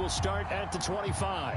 will start at the 25.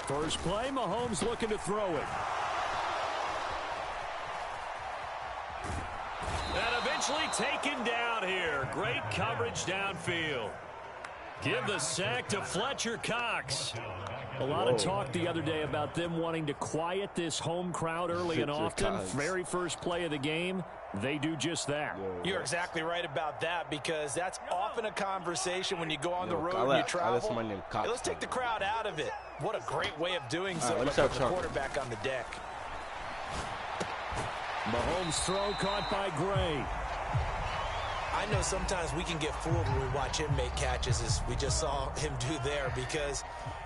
First play, Mahomes looking to throw it. And eventually taken down here. Great coverage downfield. Give the sack to Fletcher Cox. A lot of talk the other day about them wanting to quiet this home crowd early and often. Very first play of the game, they do just that. You're exactly right about that, because that's often a conversation when you go on the road and you travel. Hey, let's take the crowd out of it. What a great way of doing so. Let's put the quarterback on the deck. Mahomes' throw caught by Gray. I know sometimes we can get fooled when we watch him make catches, as we just saw him do there, because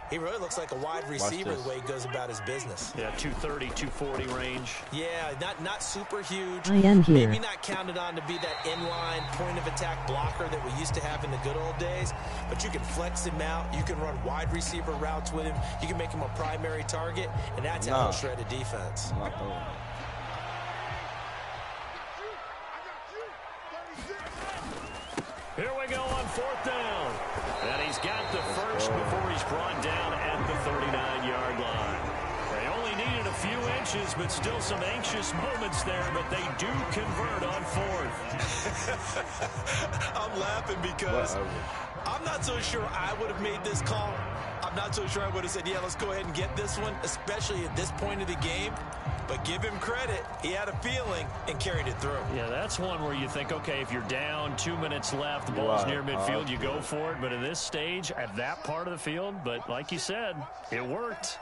he really looks like a wide receiver the way he goes about his business. Yeah, 230, 240 range. Yeah, not super huge. I am here. Maybe not counted on to be that inline point-of-attack blocker that we used to have in the good old days, but you can flex him out. You can run wide receiver routes with him. You can make him a primary target, and that's how he'll shred a defense. Here we go on fourth down. And he's got the first before he's brought down at the 39-yard line. They only needed a few inches, but still some anxious moments there, but they do convert on fourth. I'm laughing because I'm not so sure I would have made this call. I'm not so sure I would have said, yeah, let's go ahead and get this one, especially at this point of the game. But give him credit. He had a feeling and carried it through. Yeah, that's one where you think, okay, if you're down, 2 minutes left, the ball's near midfield, you go for it. But at this stage, at that part of the field, but like you said, it worked.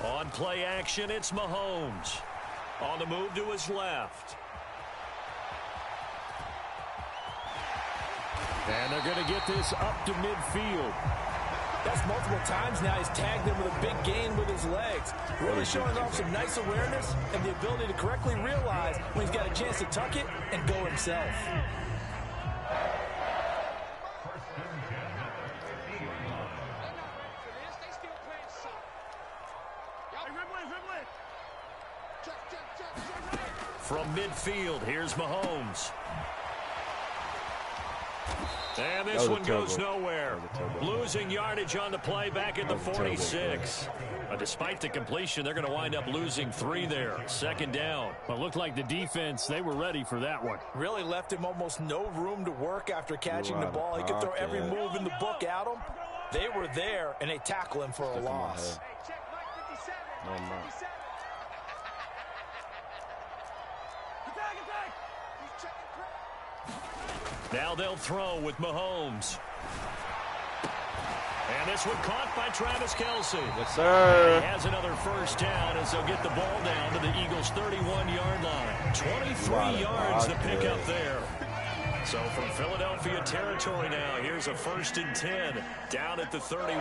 On play action, it's Mahomes. On the move to his left. And they're going to get this up to midfield. That's multiple times now. He's tagged him with a big gain with his legs. Really showing off some nice awareness and the ability to correctly realize when he's got a chance to tuck it and go himself. From midfield, here's Mahomes. And this one goes nowhere. Losing yardage on the play back at the 46. Despite the completion, they're going to wind up losing 3 there. Second down. Well, it looked like the defense, they were ready for that one. Really left him almost no room to work after catching the ball. He could throw every move in the book at him. They were there, and they tackle him for a loss. No, I'm not. Now they'll throw with Mahomes. And this one caught by Travis Kelce. Yes, sir. He has another first down as they'll get the ball down to the Eagles' 31-yard line. 23 yards to pick up there. So from Philadelphia territory now, here's a 1st and 10 down at the 31.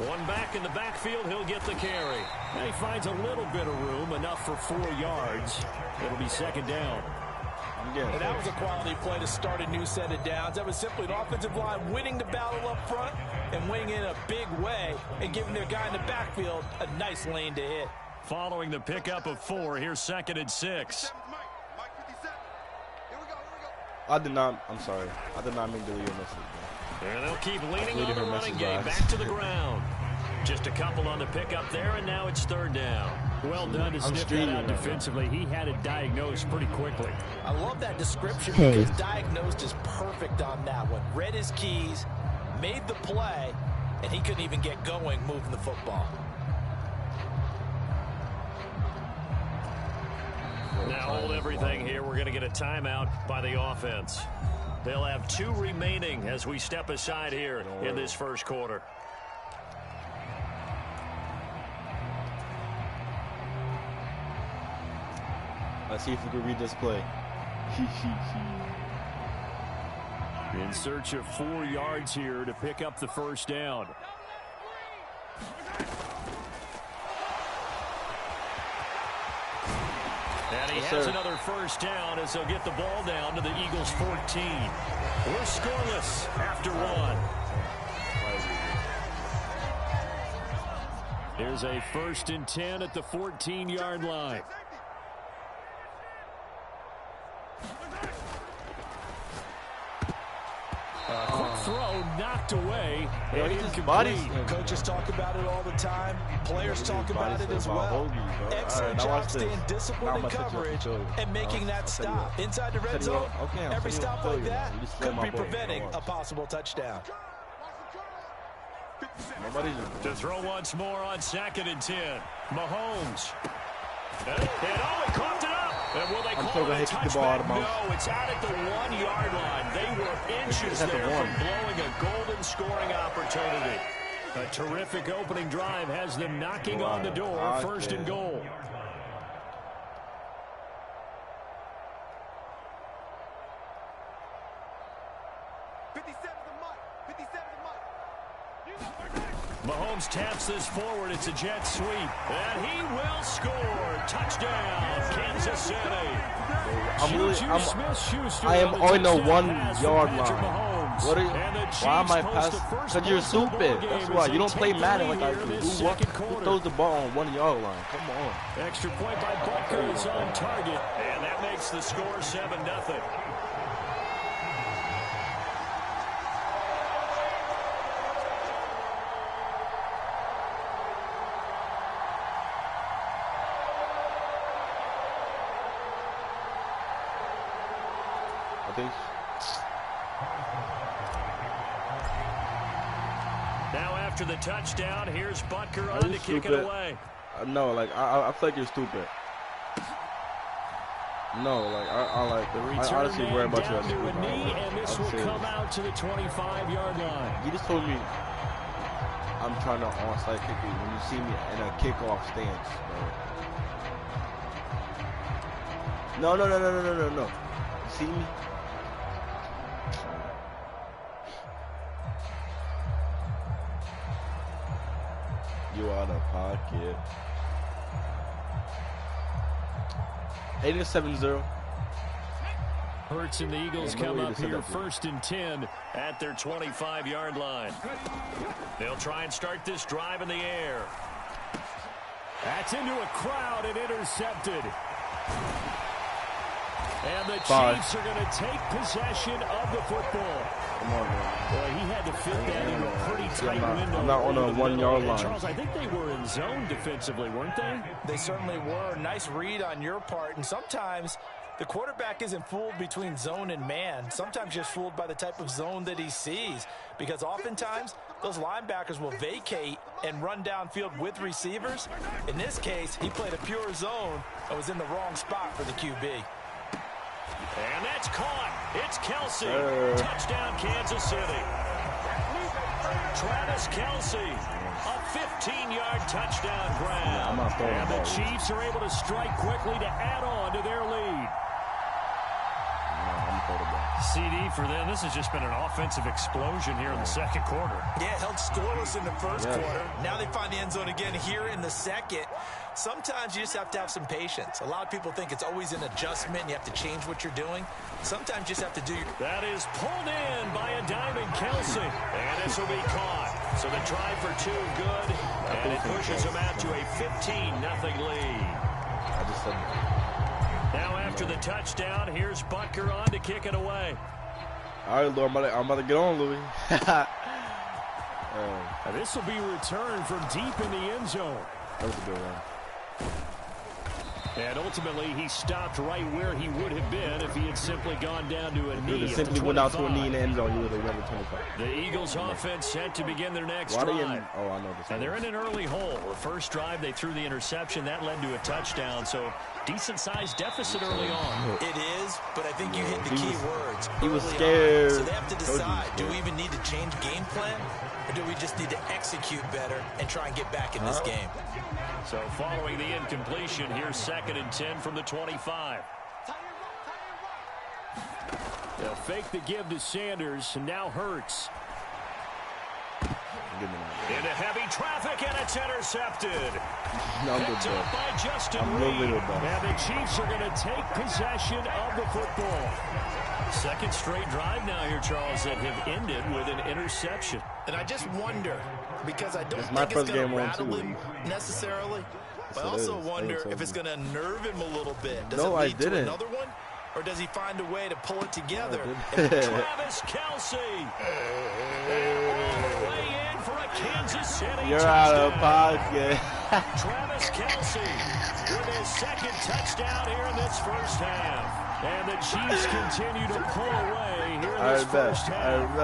One back in the backfield, he'll get the carry. And he finds a little bit of room, enough for 4 yards. It'll be second down. And that was a quality play to start a new set of downs. That was simply an offensive line winning the battle up front and winning in a big way and giving their guy in the backfield a nice lane to hit. Following the pickup of 4, here's 2nd and 6. I'm sorry. I did not mean to leave a message. And they'll keep leaning on the running game. Back to the ground. Just a couple on the pickup there, and now it's 3rd down. Well done to sniff that out defensively. He had it diagnosed pretty quickly. I love that description because diagnosed is perfect on that one. Read his keys, made the play, and he couldn't even get going moving the football. Now hold everything here. We're going to get a timeout by the offense. They'll have 2 remaining as we step aside here in this first quarter. Let's see if we can read this play. In search of 4 yards here to pick up the first down. And he has another first down as they'll get the ball down to the Eagles' 14. We're scoreless after 1. Here's a 1st and 10 at the 14-yard line. Quick throw knocked away. Coaches talk about it all the time. Players talk about it as well. Excellent job staying disciplined in coverage and making that stop. Inside the red zone, every stop like that could be preventing a possible touchdown. To throw once more on 2nd and 10. Mahomes. And he coughed it up. And will they call it a touchback? No, it's out at the 1-yard line. They were inches there from blowing a golden scoring opportunity. A terrific opening drive has them knocking on the door. 1st and goal. Mahomes taps this forward. It's a jet sweep. And he will score. Touchdown, Kansas City. I am on the 1-yard line. Why am I passing? Because you're stupid. That's why. You don't play Madden like I do. Who throws the ball on 1-yard line? Come on. Extra point by Butker is on target. And that makes the score 7-0. Now after the touchdown, here's Butker on to kick it away. No, like I feel like you're stupid. No, like I honestly worry about you. And this will come out to the 25-yard line. You just told me I'm trying to onside kick you when you see me in a kickoff stance. No. You see me? You out of pocket. 8-7-0. Hurts and the Eagles come up here 1st and 10 at their 25-yard line. They'll try and start this drive in the air. That's into a crowd and intercepted. And the Chiefs are going to take possession of the football. Come on, man. Boy, he had to fit that into a pretty tight window. I'm not on a 1-yard line. Charles, I think they were in zone defensively, weren't they? They certainly were. Nice read on your part. And sometimes the quarterback isn't fooled between zone and man. Sometimes just fooled by the type of zone that he sees. Because oftentimes, those linebackers will vacate and run downfield with receivers. In this case, he played a pure zone and was in the wrong spot for the QB. And that's caught. It's Kelsey. Touchdown, Kansas City. Travis Kelsey, a 15-yard touchdown grab. And the Chiefs are able to strike quickly to add on to their lead. CD for them. This has just been an offensive explosion here in the second quarter. Yeah, held scoreless in the first quarter. Now they find the end zone again here in the second. Sometimes you just have to have some patience. A lot of people think it's always an adjustment. You have to change what you're doing. Sometimes you just have to do your... That is pulled in by a Diamond Kelsey. And this will be caught. So the try for 2 good. And it pushes them out to a 15-0 lead. I just said that. Now after the touchdown, here's Butker on to kick it away. All right, Lou, I'm about to get on, Louis. This will be returned from deep in the end zone. That was a good one. And ultimately, he stopped right where he would have been if he had simply gone down to a knee. He simply went out to a knee in the end zone. He would have never 25. The Eagles offense set to begin their next drive. Oh, I know this. And they're in an early hole. The first drive, they threw the interception. That led to a touchdown. So, decent-sized deficit early on. It is, but I think you hit the key words. He was scared. So they have to decide, do we even need to change game plan? Or do we just need to execute better and try and get back in this game? So following the incompletion, here's 2nd and 10 from the 25. They'll fake the give to Sanders, and now Hurts. Into heavy traffic, and it's intercepted. Picked up by Justin Reed. And the Chiefs are going to take possession of the football. Second straight drive now here, Charles, that have ended with an interception. And I just wonder, because I don't think it's going to rattle him necessarily, but I also wonder if it's going to nerve him a little bit. Does it lead to another one? Or does he find a way to pull it together? Travis Kelce. All the way in for a Kansas City You're touchdown. out of pocket. Travis Kelce with his 2nd touchdown here in this first half. And the Chiefs continue to pull away here in this first half.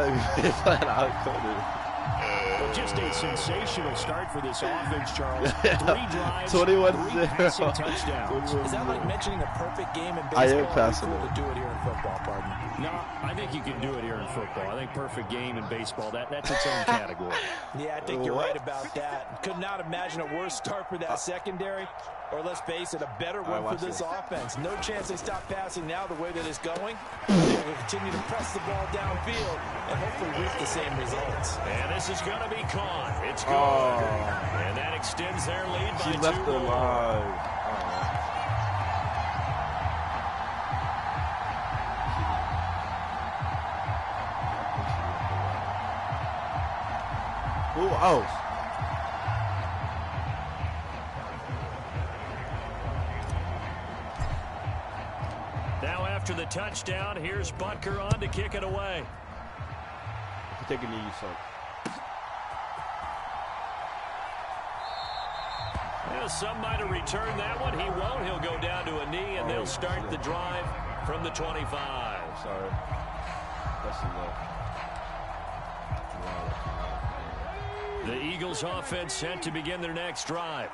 Well, just a sensational start for this offense, Charles. 3 drives, 3 passing touchdowns. Is that like mentioning a perfect game in baseball? I am passing to do it here in football, pardon? No, I think you can do it here in football. I think perfect game in baseball, that's its own category. Yeah, I think you're right about that. Could not imagine a worse start for that secondary. Or let's face it, a better one for this offense. No chance they stop passing now the way that it's going. They will continue to press the ball downfield and hopefully reach the same results. And this is going to be caught. It's good. And that extends their lead by 2 more. She left her alive. Who else? Now after the touchdown, here's Butker on to kick it away. Take a knee, son. Well, some might have returned that one. He won't. He'll go down to a knee, and they'll start the drive from the 25. Sorry. That's enough. The Eagles offense set to begin their next drive.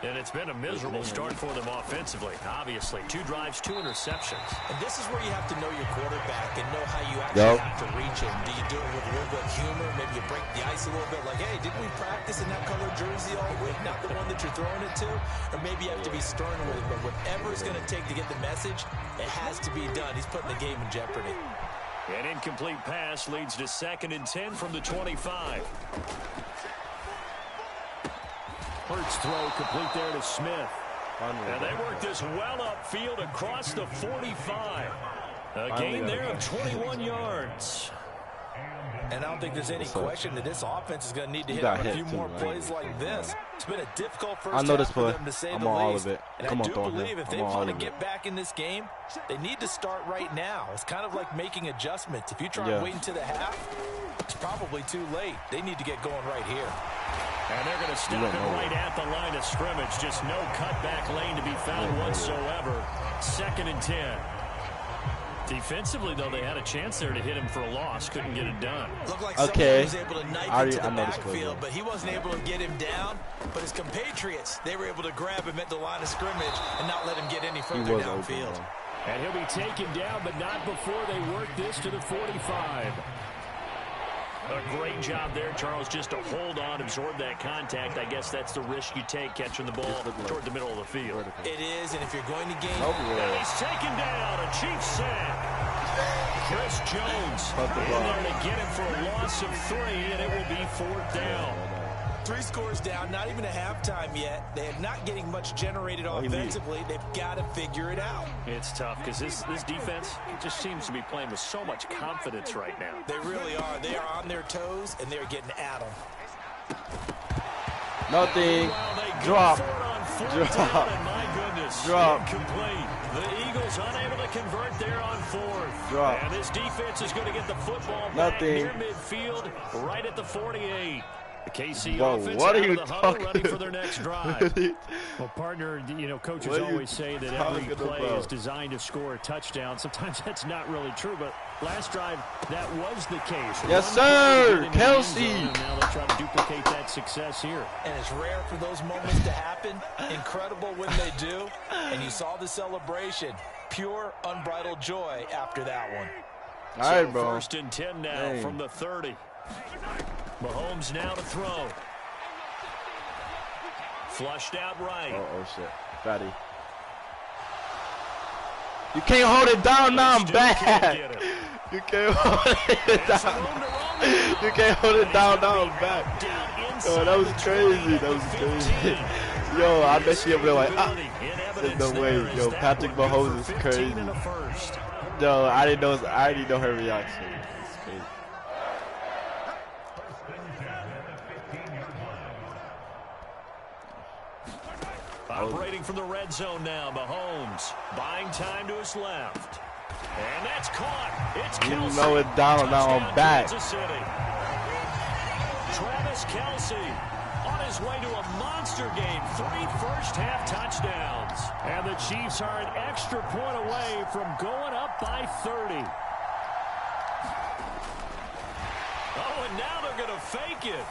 And it's been a miserable start for them offensively, obviously. 2 drives, 2 interceptions. And this is where you have to know your quarterback and know how you actually have to reach him. Do you do it with a little bit of humor? Maybe you break the ice a little bit like, hey, didn't we practice in that color jersey all week? Not the one that you're throwing it to? Or maybe you have to be stern with it. But whatever it's going to take to get the message, it has to be done. He's putting the game in jeopardy. An incomplete pass leads to 2nd and 10 from the 25. Hurts throw complete there to Smith. And they work this well upfield across the 45. A gain there of 21 yards. And I don't think there's any question that this offense is going to need to hit on a few more plays like this. It's been a difficult first half for them, to say the least. And I do believe if they want to get back in this game, they need to start right now. It's kind of like making adjustments. If you try and wait until the half, it's probably too late. They need to get going right here. And they're going to step it right at the line of scrimmage. Just no cutback lane to be found whatsoever. 2nd and 10. Defensively, though, they had a chance there to hit him for a loss. Couldn't get it done. Looked like someone was able to knife into the backfield, but he wasn't able to get him down. But his compatriots, they were able to grab him at the line of scrimmage and not let him get any further downfield. And he'll be taken down, but not before they work this to the 45. A great job there, Charles, just to hold on, absorb that contact. I guess that's the risk you take catching the ball toward the middle of the field. It is, and if you're going to gain... And he's taken down, a Chiefs sack. Chris Jones in there to get him for a loss of 3, and it will be 4th down. 3 scores down, not even a halftime yet. They are not getting much generated offensively. They've got to figure it out. It's tough because this defense just seems to be playing with so much confidence right now. They really are. They are on their toes, and they're getting at them. Nothing. Drop. And my goodness. Drop. Incomplete. The Eagles unable to convert there on 4th. Drop. And this defense is going to get the football back near midfield, right at the 48. The KC Whoa, offense what are out you of the huddle, talking ready for their next drive. Well, partner, you know, coaches always say that every play is designed to score a touchdown. Sometimes that's not really true, but last drive, that was the case. Yes, sir, Kelsey. And now they'll try to duplicate that success here. And it's rare for those moments to happen. Incredible when they do. And you saw the celebration. Pure, unbridled joy after that one. All right, bro. First and 10 now from the 30. Mahomes now to throw. Flushed out right. Oh shit. Fatty. You can't hold it down now, I'm back. You can't hold it down. You can't hold it down now, I'm back. Oh, that was crazy. That was crazy. Yo, I bet you over there like, there's no way. Yo, Patrick Mahomes is crazy. Yo, I already know her reaction. It's crazy. Operating from the red zone now, Mahomes buying time to his left. And that's caught. It's Kelsey. You know it down, now I'm back. Travis Kelsey on his way to a monster game. 3 first-half touchdowns. And the Chiefs are an extra point away from going up by 30. Oh, and now they're going to fake it.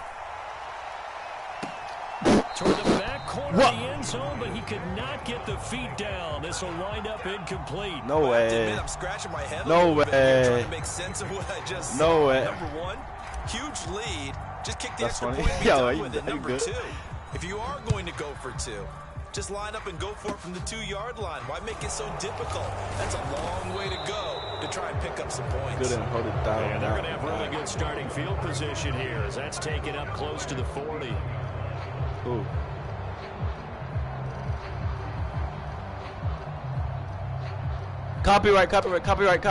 Toward the back corner of the end zone, but he could not get the feet down. This will wind up incomplete. No way. I have to admit, I'm scratching my head no a way. Bit trying to make sense of what I just saw. No way. Number one, huge lead. Just kick the That's extra funny. point and be Yo, done with it. Number good. 2, if you are going to go for 2, just line up and go for it from the 2-yard line. Why make it so difficult? That's a long way to go to try and pick up some points. Good and hold it down. And they're going to have really good starting field position here as that's taken up close to the 40. Ooh. Copyright. Copyright. Copyright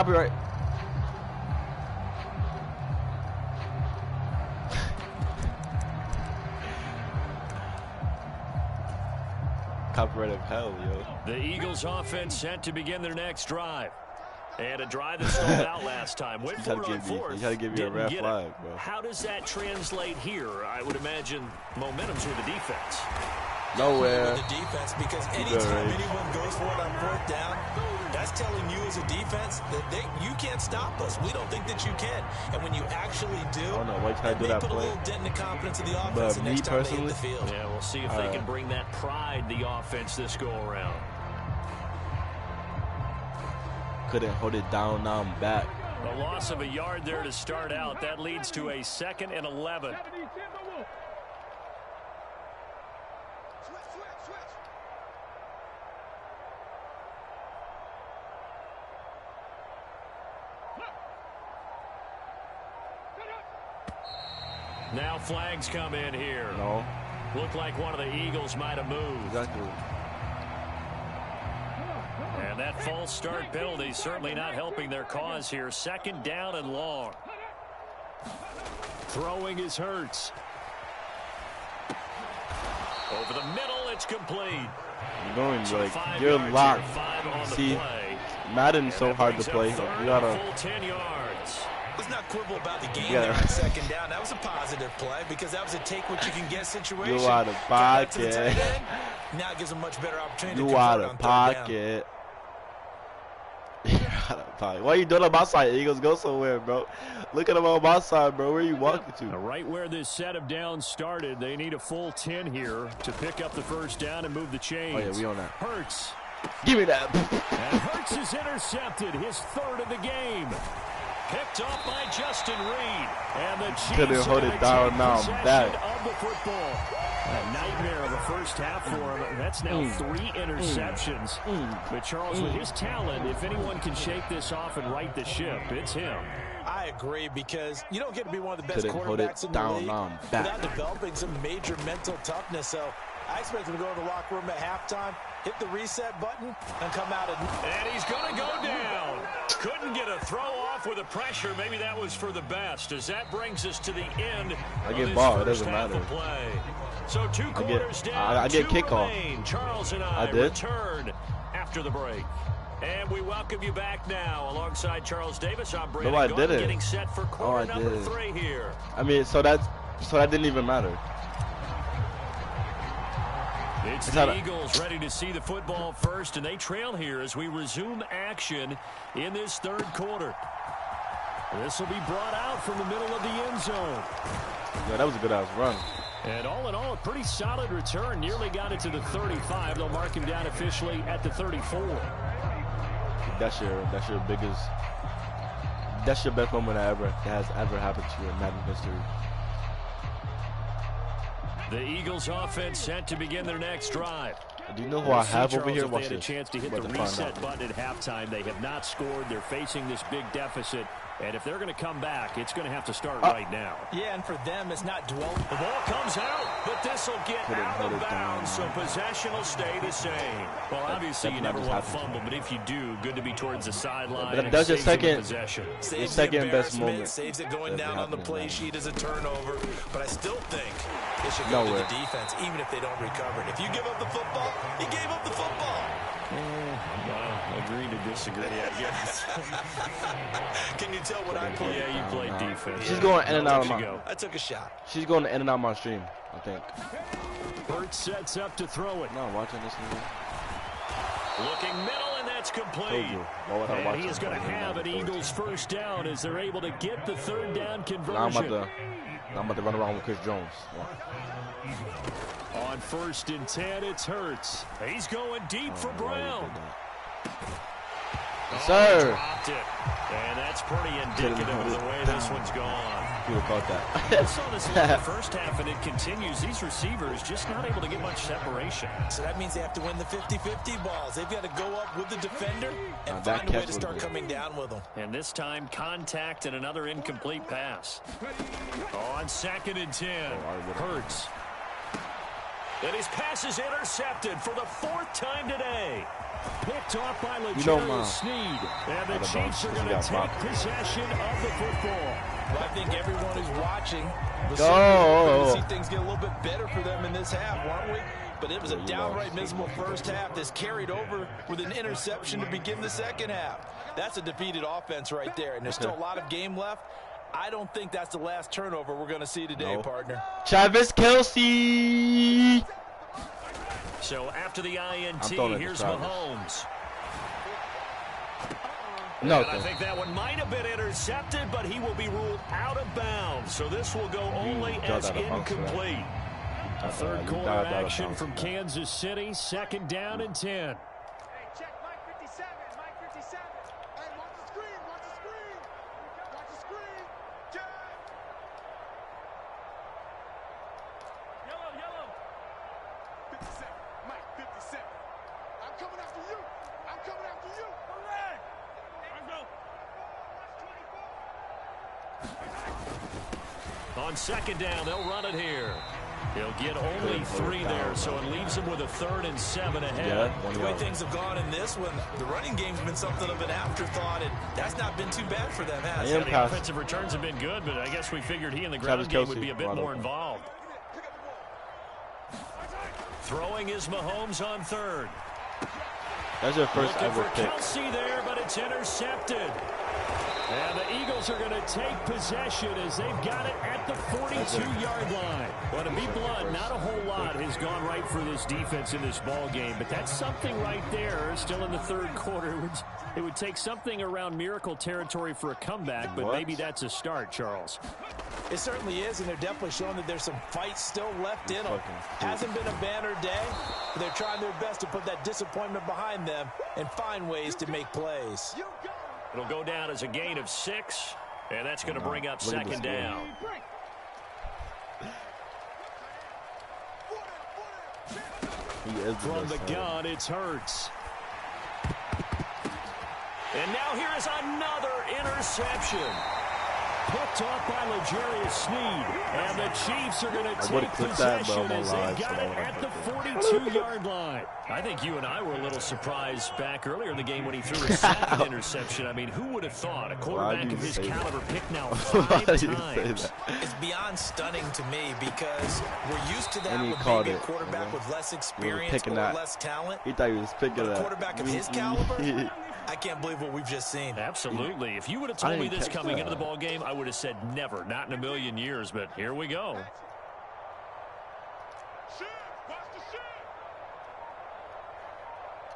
of hell, yo. The Eagles offense set to begin their next drive. And a drive that stalled out last time. Went for it on fourth. You got to give me a red flag, bro. How does that translate here? I would imagine momentum's with the defense. Nowhere. The defense, because anytime anyone goes for it on 4th down, that's telling you as a defense that you can't stop us. We don't think that you can. And when you actually do, I don't know. Why can't I do that put play? a little dent in the confidence of the offense the next time they hit the field. Yeah, we'll see if they can bring that pride the offense this go around. Couldn't hold it down, now I'm back. A loss of a yard there to start out. That leads to a 2nd and 11. Now flags come in here. No. Looked like one of the Eagles might have moved. Exactly. And that false start penalty certainly not helping their cause here. 2nd down and long. Throwing is Hurts. Over the middle, it's complete. You're going like you're locked. See, Madden's so hard to play. You gotta. Full 10 yards. Let's not quibble about the game there on 2nd down. That was a positive play because that was a take what you can get situation. You out of pocket. Now it gives a much better opportunity to You convert out on of 3rd down. pocket. You're out of pocket. What are you doing on my side, Eagles? Go somewhere, bro. Look at them on my side, bro. Where are you walking to? Right where this set of downs started, they need a full 10 here to pick up the 1st down and move the chains. Oh, yeah, we on that. Hurts. Give me that. And Hurts is intercepted, his 3rd of the game. Picked off by Justin Reed. And the Chiefs couldn't hold it down, now I'm back. Of the football. A nightmare of a first half for him. That's now 3 interceptions. But Charles, with his talent, if anyone can shake this off and right the ship, it's him. I agree, because you don't get to be one of the best Couldn't hold quarterbacks it in the down, league now I'm back. without developing some major mental toughness. So I expect him to go to the locker room at halftime, hit the reset button, and come out. And he's going to go down. Couldn't get a throw off with the pressure. Maybe that was for the best, as that brings us to the end I get of ball. It this doesn't first half matter. of play. So 2 quarters down. I get 2 kickoff. remain. Charles and I return after the break. And we welcome you back now alongside Charles Davis. I'm Brandon No, I Gordon, didn't. getting set for quarter number 3 here. I mean, so that's So that didn't even matter. It's the Eagles ready to see the football first, and they trail here as we resume action in this third quarter. This will be brought out from the middle of the end zone. Yeah, that was a good-ass run. And all in all, a pretty solid return. Nearly got it to the 35. They'll mark him down officially at the 34. That's your biggest. That's your best moment that has ever happened to you in Madden history. The Eagles offense set to begin their next drive. Do you know who I have over here? Watch this. They had a chance to hit the reset button at halftime. They have not scored. They're facing this big deficit. And if they're going to come back, it's going to have to start right now. Yeah, and for them, it's not dwelling. The ball comes out, but this will get out of bounds, so possession will stay the same. Well, obviously, you never want to fumble, but if you do, good to be towards the sideline. But that's your second best moment. Saves it going down on the play sheet as a turnover. But I still think it should go to the defense, even if they don't recover it. If you give up the football, you gave up the football. Agree to disagree, I guess. Can you tell what I play? Yeah, you played defense. She's going in and out of my. I took a shot. She's going in and out of my stream, I think. Hurts sets up to throw it. No, watching this movie. Looking middle, and that's complete. And he is going to have an Eagles first down as they're able to get the third down conversion. Now I'm about to run around with Chris Jones. On 1st and 10, it's Hurts. He's going deep for Brown. Yes, sir. Dropped it. And that's pretty indicative of the way this one's gone. People caught that. I saw this in the first half, and it continues. These receivers just not able to get much separation. So that means they have to win the 50-50 balls. They've got to go up with the defender and find a way to start coming down with them. And this time, contact and another incomplete pass. On 2nd and 10, Hurts. And his pass is intercepted for the 4th time today. Picked off by Sneed. And the Chiefs are going to take possession of the football. Well, I think everyone who's watching will see things get a little bit better for them in this half, aren't we? But it was a downright miserable first half. This carried over with an interception to begin the second half. That's a defeated offense right there, and there's still a lot of game left. I don't think that's the last turnover we're going to see today, partner. Travis Kelce. So after the INT, here's Mahomes. No, I think that one might have been intercepted, but he will be ruled out of bounds. So this will go only as incomplete. A third quarter action from Kansas City, 2nd down and 10. On 2nd down, they'll run it here. He'll get only 3 there, so it leaves him with a 3rd and 7 ahead. The way things have gone in this one, the running game's been something of an afterthought, and that's not been too bad for them, has it? The offensive returns have been good, but I guess we figured he in the ground game would be a bit more involved. Throwing is Mahomes on 3rd. That's your first ever pick. Kelce there, but it's intercepted. And the Eagles are going to take possession as they've got it at the 42-yard line. Well, to be blunt, not a whole lot has gone right for this defense in this ball game, but that's something right there. Still in the third quarter, it would take something around miracle territory for a comeback, but maybe that's a start, Charles. It certainly is, and they're definitely showing that there's some fight still left in them. Hasn't been a banner day, but they're trying their best to put that disappointment behind them and find ways to make plays. It'll go down as a gain of 6, and that's going to bring up 2nd down. From the gun, it's Hurts. And now here is another interception. Picked off by L'Jarius Sneed. And the Chiefs are going to take possession as they got it at the 42-yard line. I think you and I were a little surprised back earlier in the game when he threw his 2nd interception. I mean, who would have thought a quarterback of his caliber picked now 5 times? It's beyond stunning to me because we're used to that with maybe a quarterback with less experience or less talent. He thought he was picking a quarterback of his caliber, I can't believe what we've just seen. Absolutely. If you would have told me this coming into the ball game, I would have said never, not in a million years. But here we go.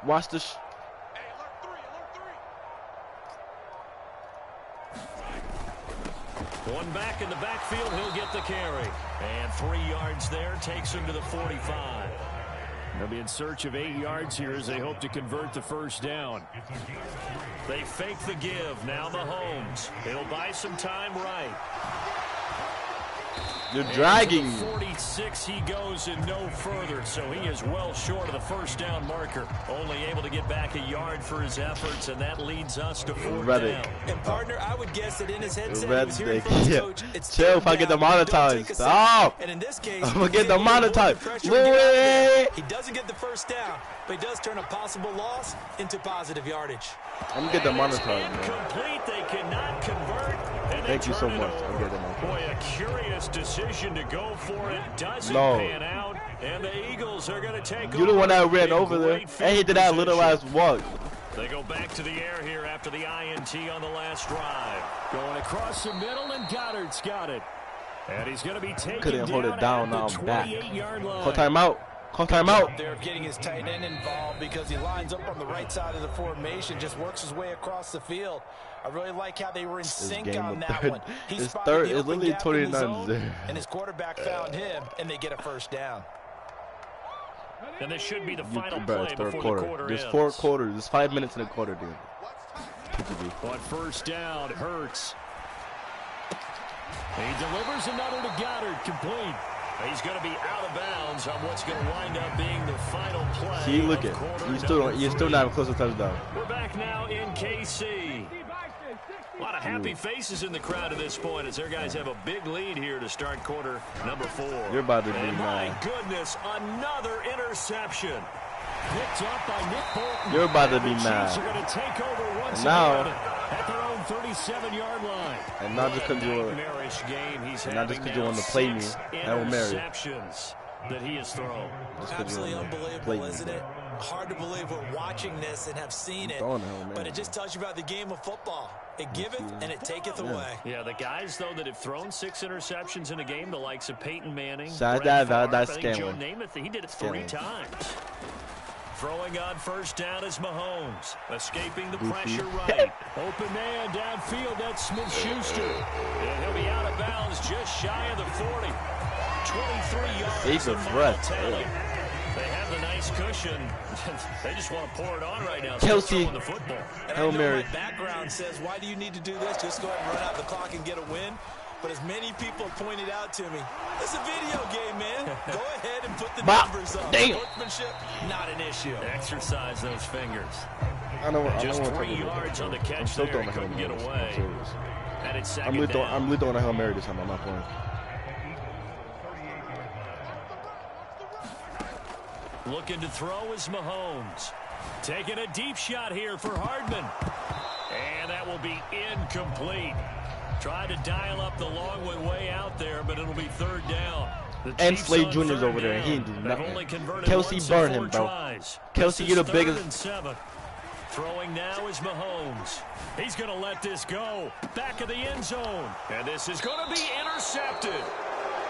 Watch the. One back in the backfield, he'll get the carry. And 3 yards there, takes him to the 45. They'll be in search of 8 yards here as they hope to convert the first down. They fake the give. Now Mahomes. He'll buy some time right. You're dragging. 46 he goes and no further, so he is well short of the first down marker. Only able to get back a yard for his efforts, and that leads us to 4th down. And partner, I would guess that in his headset, he was hearing from his coach, it's chill if I get demonetized. Stop. And in this case, I'm gonna get demonetized. He doesn't get the first down, but he does turn a possible loss into positive yardage. I'm gonna get demonetized, man. Incomplete. They cannot convert. Thank you so much. I'm getting demonetized. Boy, a curious decision to go for it. Doesn't pan out, and the Eagles are going to take over. You the one that ran over there. And he did that little ass walk. They go back to the air here after the INT on the last drive. Going across the middle, and Goddard's got it. And he's going to be taken Couldn't hold it down. Now I'm back. Call timeout. Call timeout. They're getting his tight end involved because he lines up on the right side of the formation, just works his way across the field. I really like how they were in sync on that one. It's third. It's literally 29 and his quarterback found him, and they get a first down. And this should be the final play before the quarter There's ends. 4 quarters. There's 5 minutes in a quarter, dude. On first down, Hurts. He delivers another to Goddard, complete. He's going to be out of bounds on what's going to wind up being the final play. See, look at you're still not close to touchdown. We're back now in KC. A lot of happy faces in the crowd at this point as their guys have a big lead here to start quarter number 4. You're about to be my goodness, another interception. Picked up by Nick Bolton. You're about to be mad. Chiefs are going to take over once now, again at their own 37-yard line. And not just because you want to play me. Hail Mary. Interceptions that he has thrown. Absolutely unbelievable, isn't it? Hard to believe we're watching this and have seen it, but it just tells you about the game of football. It giveth and it taketh away. Yeah, the guys, though, that have thrown 6 interceptions in a game, the likes of Peyton Manning, Joe Namath, he did it 3 times. Throwing on first down is Mahomes. Escaping the pressure right. Open man downfield. That's Smith-Schuster. And he'll be out of bounds just shy of the 40. 23 yards. He's a breath. They have the nice cushion. They just want to pour it on right now. Kelsey. The football. Hail Mary. My background says, why do you need to do this? Just go ahead and run out the clock and get a win. But as many people pointed out to me, it's a video game, man. Go ahead and put the numbers up. Workmanship, not an issue. Exercise those fingers. Just 3 yards on the catch there. He couldn't get away. And it's second down. I'm really throwing a Hail Mary this time. I'm not playing. Looking to throw is Mahomes. Taking a deep shot here for Hardman. And that will be incomplete. Tried to dial up the long way out there, but it'll be 3rd down. And Slade Jr.'s over there. He didn't do nothing. Kelsey burned him, bro. Kelsey, you're the biggest. Throwing now is Mahomes. He's going to let this go. Back of the end zone. And this is going to be intercepted.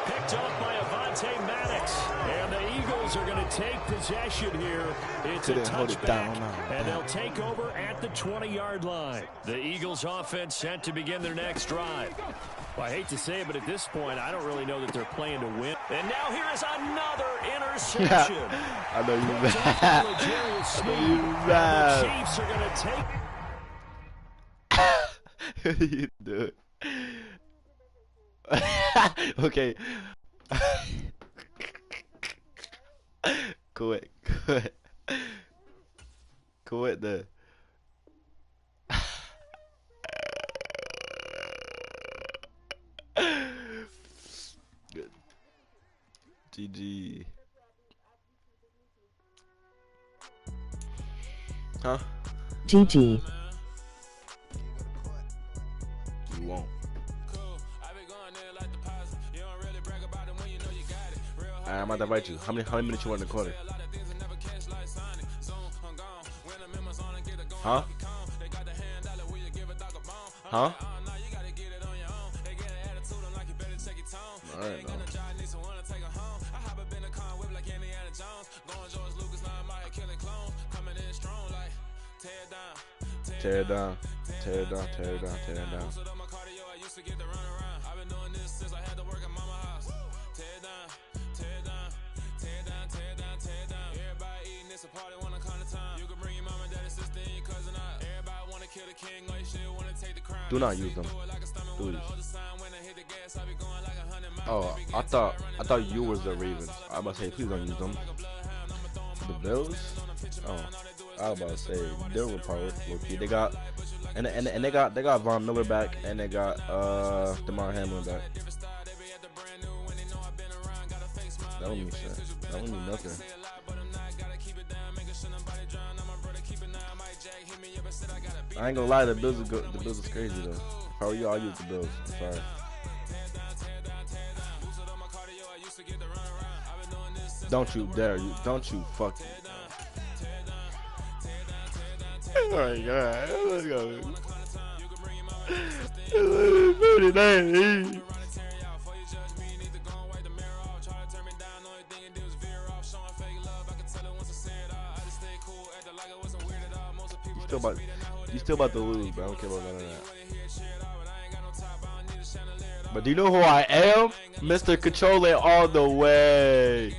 Picked up by Avonte Maddox. And the Eagles are going to take possession here. It's a touchback. And they'll take over at the 20-yard line. The Eagles offense set to begin their next drive. Well, I hate to say it, but at this point, I don't really know that they're playing to win. And now here is another interception. I know you're mad. I know you're mad. The Chiefs are going to take... You do it. Okay. Quit the. GG. Huh? GG. You won't. I'm about to write you. How many minutes you want in the quarter? Huh? Huh? Alright, no. Tear it down. Tear it down. Tear it down. Tear it down. Do not use them. Please. Oh, I thought you was the Ravens. I was about to say, please don't use them. The Bills? Oh, I was about to say they were probably low-key. They got and they got Von Miller back, and they got DeMar Hamlin back. That don't mean shit. That don't mean nothing. I ain't gonna lie, the Bills is crazy though. If I were you, I'll use the Bills. I'm sorry. Don't you dare! Don't you fucking. Alright, let's go. 39. You still about to lose, but I don't care about none of that. But do you know who I am? Mr. Control It all the way.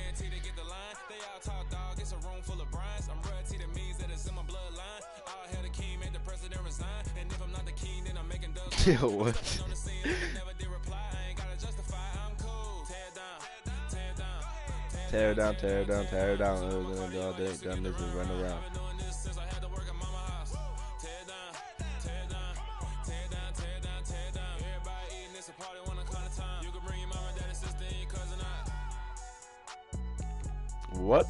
Yo, what? Tear it down, tear it down, tear it down. All day, done this is run around. What?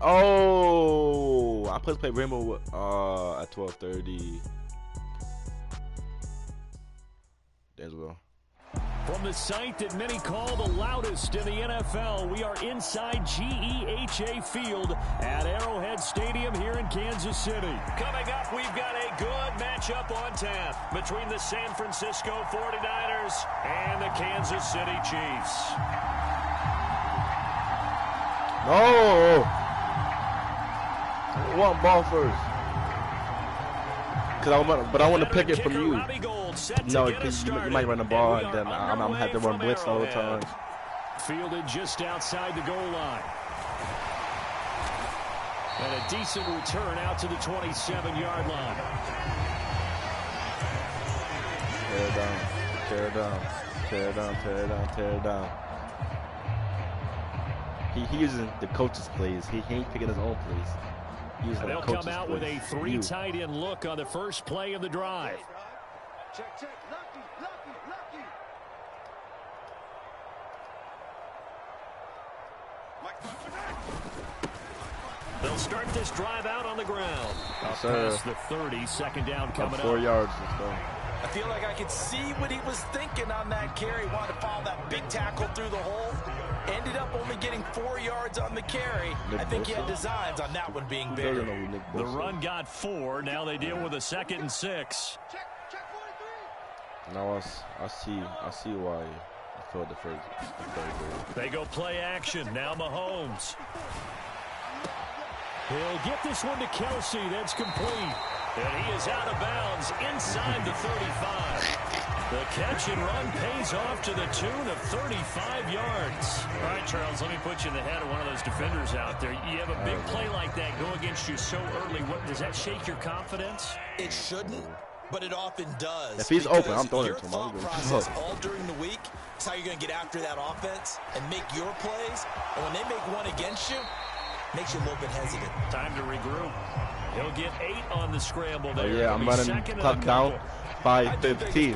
Oh, I'm supposed to play Rainbow at 12:30. As well. From the site that many call the loudest in the NFL, we are inside GEHA Field at Arrowhead Stadium here in Kansas City. Coming up, we've got a good matchup on tap between the San Francisco 49ers and the Kansas City Chiefs. No! One ball first. But I want to pick it from you. No, because you might run the ball, and then I'm going to have to run blitz all the time. Fielded just outside the goal line. And a decent return out to the 27-yard line. Tear it down, tear it down, tear it down, tear it down, tear it down. He using the coach's plays. He ain't picking his own plays. They'll come out with a three tight end look on the first play of the drive. Check, check, lucky. They'll start this drive out on the ground. Yes, past the 30, second down coming up. 4 yards. Let's go. I feel like I could see what he was thinking on that carry. Wanted to follow that big tackle through the hole. Ended up only getting 4 yards on the carry. I think he had designs on that one being bigger. The run got 4. Now they deal with a 2nd and 6. Now I see why I felt the first. They go play action. Now Mahomes. He'll get this one to Kelsey. That's complete. And he is out of bounds inside the 35. The catch and run pays off to the tune of 35 yards. All right, Charles, let me put you in the head of one of those defenders out there. You have a big play like that go against you so early. Does that shake your confidence? It shouldn't, but it often does. If he's open, I'm throwing it to him. Your thought process all during the week is how you're going to get after that offense and make your plays. And when they make one against you, makes you a little bit hesitant. Time to regroup. He'll get 8 on the scramble there. Oh, yeah, I'm running clock down. 5:15.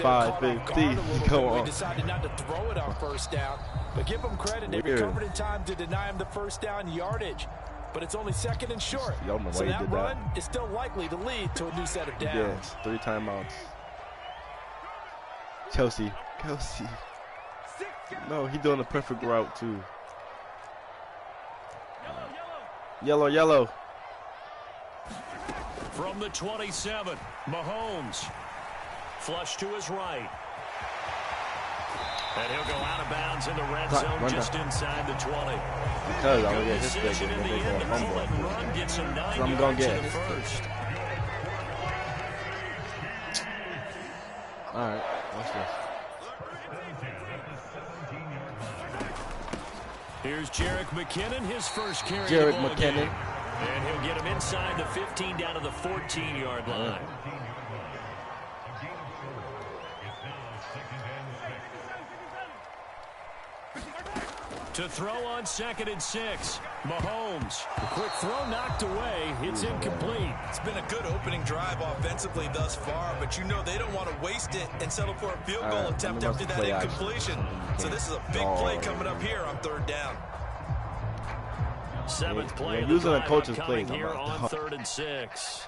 5:15. Go on. We decided not to throw it on first down, but give them credit. They recovered in time to deny him the first down yardage. But it's only 2nd and short. So that run is still likely to lead to a new set of downs. Yeah, 3 timeouts. Kelsey. No, he's doing the perfect route too. Yellow, yellow. From the 27, Mahomes. Flush to his right. And he'll go out of bounds in the red zone just inside the 20. Because I'm going to get his pick and they go fumble. So I'm going to get his pick. All right, what's this? Here's Jerick McKinnon, his first carry. Jerick McKinnon. And he'll get him inside the 15 down to the 14-yard line. To throw on 2nd and 6. Mahomes. The quick throw knocked away. It's incomplete. It's been a good opening drive offensively thus far, but you know they don't want to waste it and settle for a field goal attempt after that incompletion. So this is a big play coming up here on 3rd down. 7th play. Using the coach's plays here on 3rd and 6.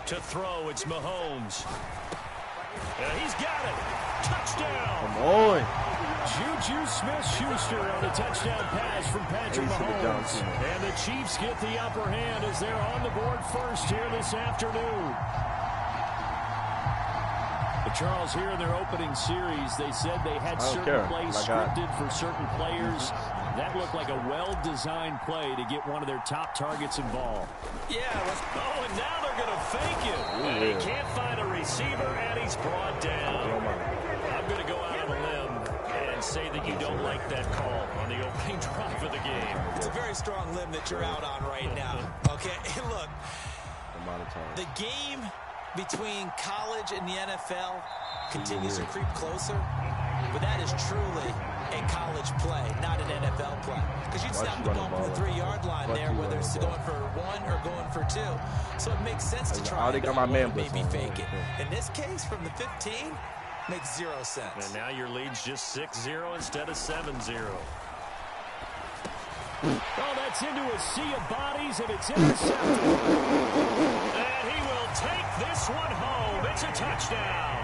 To throw, it's Mahomes. He's got it. Touchdown. Come on. Juju Smith-Schuster on a touchdown pass from Patrick Mahomes. And the Chiefs get the upper hand as they're on the board first here this afternoon. But Charles, here in their opening series, they said they had certain plays scripted for certain players. That looked like a well-designed play to get one of their top targets involved. Yeah, and now they're going to fake it. And he can't find a receiver, and he's brought down. I'm going to go out on a limb and say that you don't like that call on the opening drive of the game. It's a very strong limb that you're out on right now. Okay, look, the game between college and the NFL continues to creep closer, but that is truly a college play, not an NFL play. Because you'd snap the ball from the 3-yard line there, whether it's going for 1 or going for 2. So it makes sense to try and maybe fake it. In this case, from the 15, makes 0 sense. And now your lead's just 6-0 instead of 7-0. Oh, that's into a sea of bodies, and it's intercepted. And he will take this one home. It's a touchdown.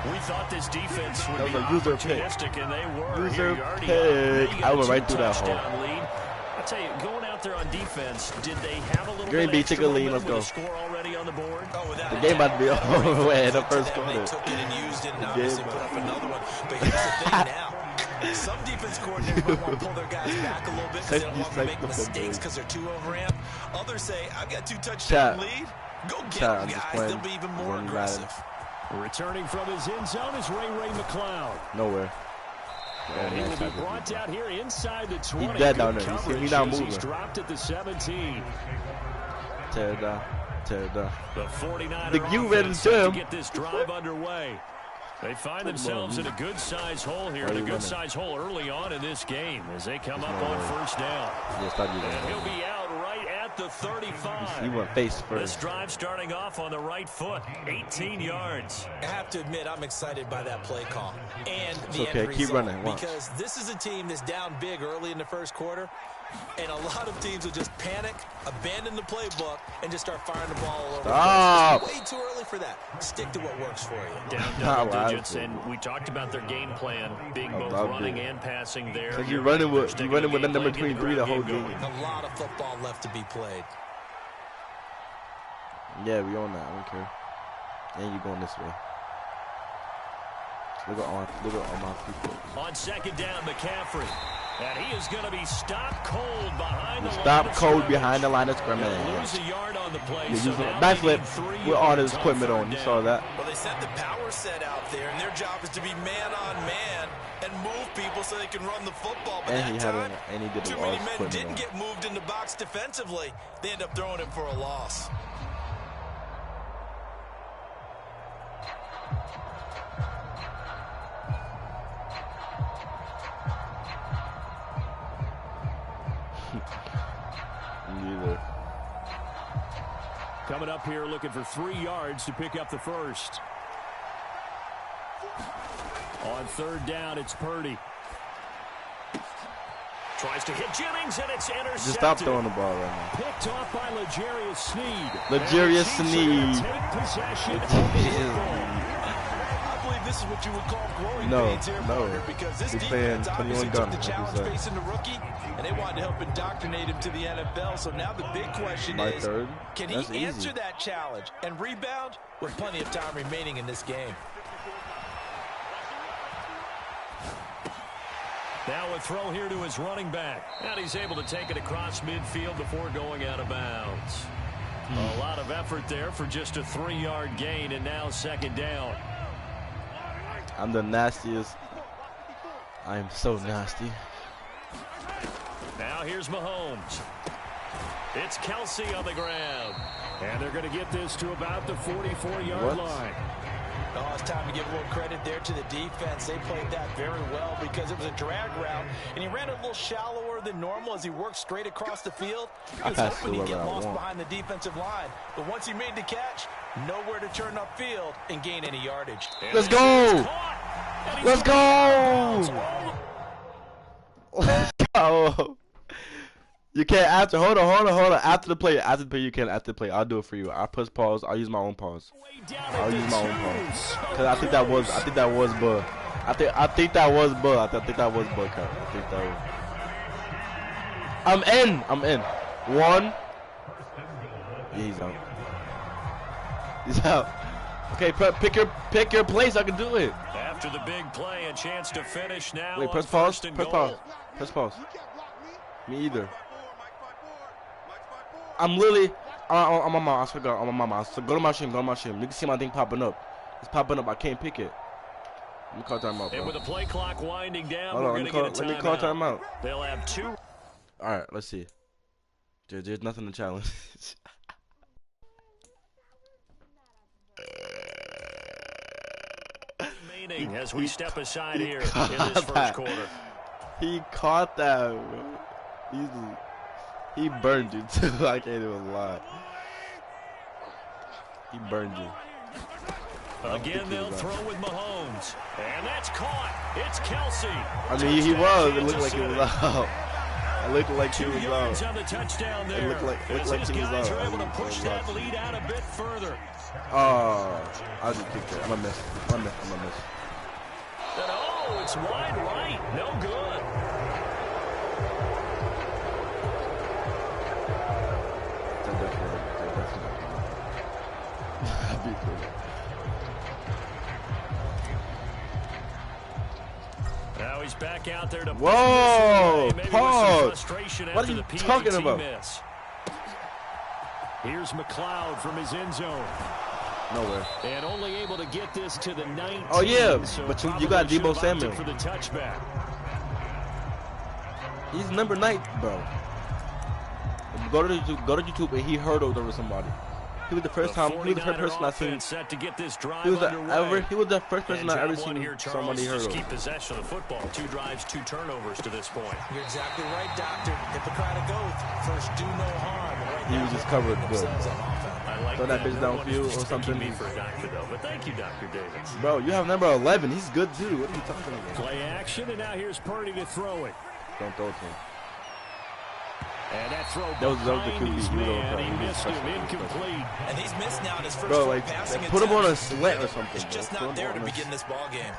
We thought this defense would be opportunistic, and they were. User pick. I went right through that hole. Lead. I'll tell you, going out there on defense, did they have a little Green bit extra lead, let's go. Score already on the board? Oh, the game about to be over in the first quarter. They took it and used it and obviously put up another one. But here's the thing now. Some defense coordinators might want to pull their guys back a little bit because they don't want to make mistakes because they're too overamped. Others say, I've got 2 touchdown lead. Go get them, guys. They'll be even more aggressive. Returning from his end zone is Ray McLeod. Nowhere. And he will be brought down here inside the 20. He's dead down there. You see me not moving. He's dropped at the 17. Tear it down. Tear it down. The 49ers to get this drive underway. They find themselves in a good-sized hole here, and a good-sized hole early on in this game as they come up on first down. And he'll be out right at the 35. He went face first. This drive starting off on the right foot, 18 yards. I have to admit, I'm excited by that play call and the end result. Keep running. Because this is a team that's down big early in the first quarter, and a lot of teams will just panic, abandon the playbook, and just start firing the ball all over. It's way too early for that. Stick to what works for you. Down double digits, and we talked about their game plan being both running and passing there. So you're running with the number between 3 the whole game. A lot of football left to be played. Yeah, we on that. I don't care. And you're going this way. Look at all my people. On 2nd down, McCaffrey. And he is going to be stopped cold behind the line. Stopped cold behind the line of scrimmage. Lose a yard on the play. So backflip with all his equipment on. You saw that. Well, they sent the power set out there, and their job is to be man on man and move people so they can run the football. But and too many men didn't get moved in the box defensively. They end up throwing him for a loss. Coming up here looking for 3 yards to pick up the first. On 3rd down, it's Purdy. Tries to hit Jennings, and it's intercepted. Just stop throwing the ball right now. Picked off by L'Jarius Sneed. L'Jarius Sneed. Take possession. I believe this is what you would call growing No, pains here, partner, because this defense obviously took the challenge facing the rookie, and they wanted to help indoctrinate him to the NFL. So now the big question is, can he answer that challenge and rebound with plenty of time remaining in this game? Now a throw here to his running back. And he's able to take it across midfield before going out of bounds. A lot of effort there for just a 3-yard gain, and now second down. I'm the nastiest. I am so nasty. Now here's Mahomes. It's Kelsey on the ground. And they're going to get this to about the 44-yard line. Oh, it's time to give a little credit there to the defense. They played that very well because it was a drag route, and he ran a little shallower than normal as he worked straight across the field. He was hoping he'd get lost behind the defensive line. But once he made the catch, nowhere to turn upfield and gain any yardage. Let's go! Let's go! Let's go! You can't after. Hold on. After the play, you can after the play. I'll do it for you. I'll press pause. I'll use my own pause. Cause I think that was Bud. I think that was Bud. I think that was. I'm in. One. Yeah, he's out. He's out. Okay, pick your place. I can do it. After the big play, a chance to finish now. Wait, press pause. Press pause. Me either. I'm literally on my mouse. I forgot on my mouse. So go to my stream. You can see my thing popping up. It's popping up. I can't pick it. Let me call timeout, bro. And with the play clock winding down, hold on, let me call timeout. They'll have 2. All right, let's see. There's nothing to challenge. Remaining as we step aside here in this first quarter. He caught that, bro. He burned you too. I can't even lie. He burned you. Again, they'll throw with Mahomes. And that's caught. It's Kelsey. I mean, he was. It looked like he was out. It looked like he was out. On the touchdown there. It looked like he was out. Guys are able to push that lead out a bit further. Oh, I just kicked it. I'm a miss. And oh, it's wide right. No good. Now he's back out there to whoa! Pause. What are you talking about? Miss. Here's McLeod from his end zone. Nowhere. And only able to get this to the 19. Oh yeah, so but you got Debo Samuel for the touchback. He's number 9, bro. Go to YouTube and he hurdled over somebody. He was the first person I seen. Set to get this drive he was the first person I ever seen somebody hurdle. Keep possession of the football. 2 drives, 2 turnovers to this point. You're exactly right, Doctor. Hippocratic oath. First, do no harm. Right, he was just covered good. I like throw that bitch downfield or something. Me for a doctor, though. But thank you, Dr. Davis. Bro, you have number 11. He's good too. What are you talking about? Play action, and now here's Purdy to throw it. Don't throw it to him. And that throw that was the QB. He missed him, incomplete. And he's missed now in his first passing put him on a slant or something. It's just not there to begin this ball game.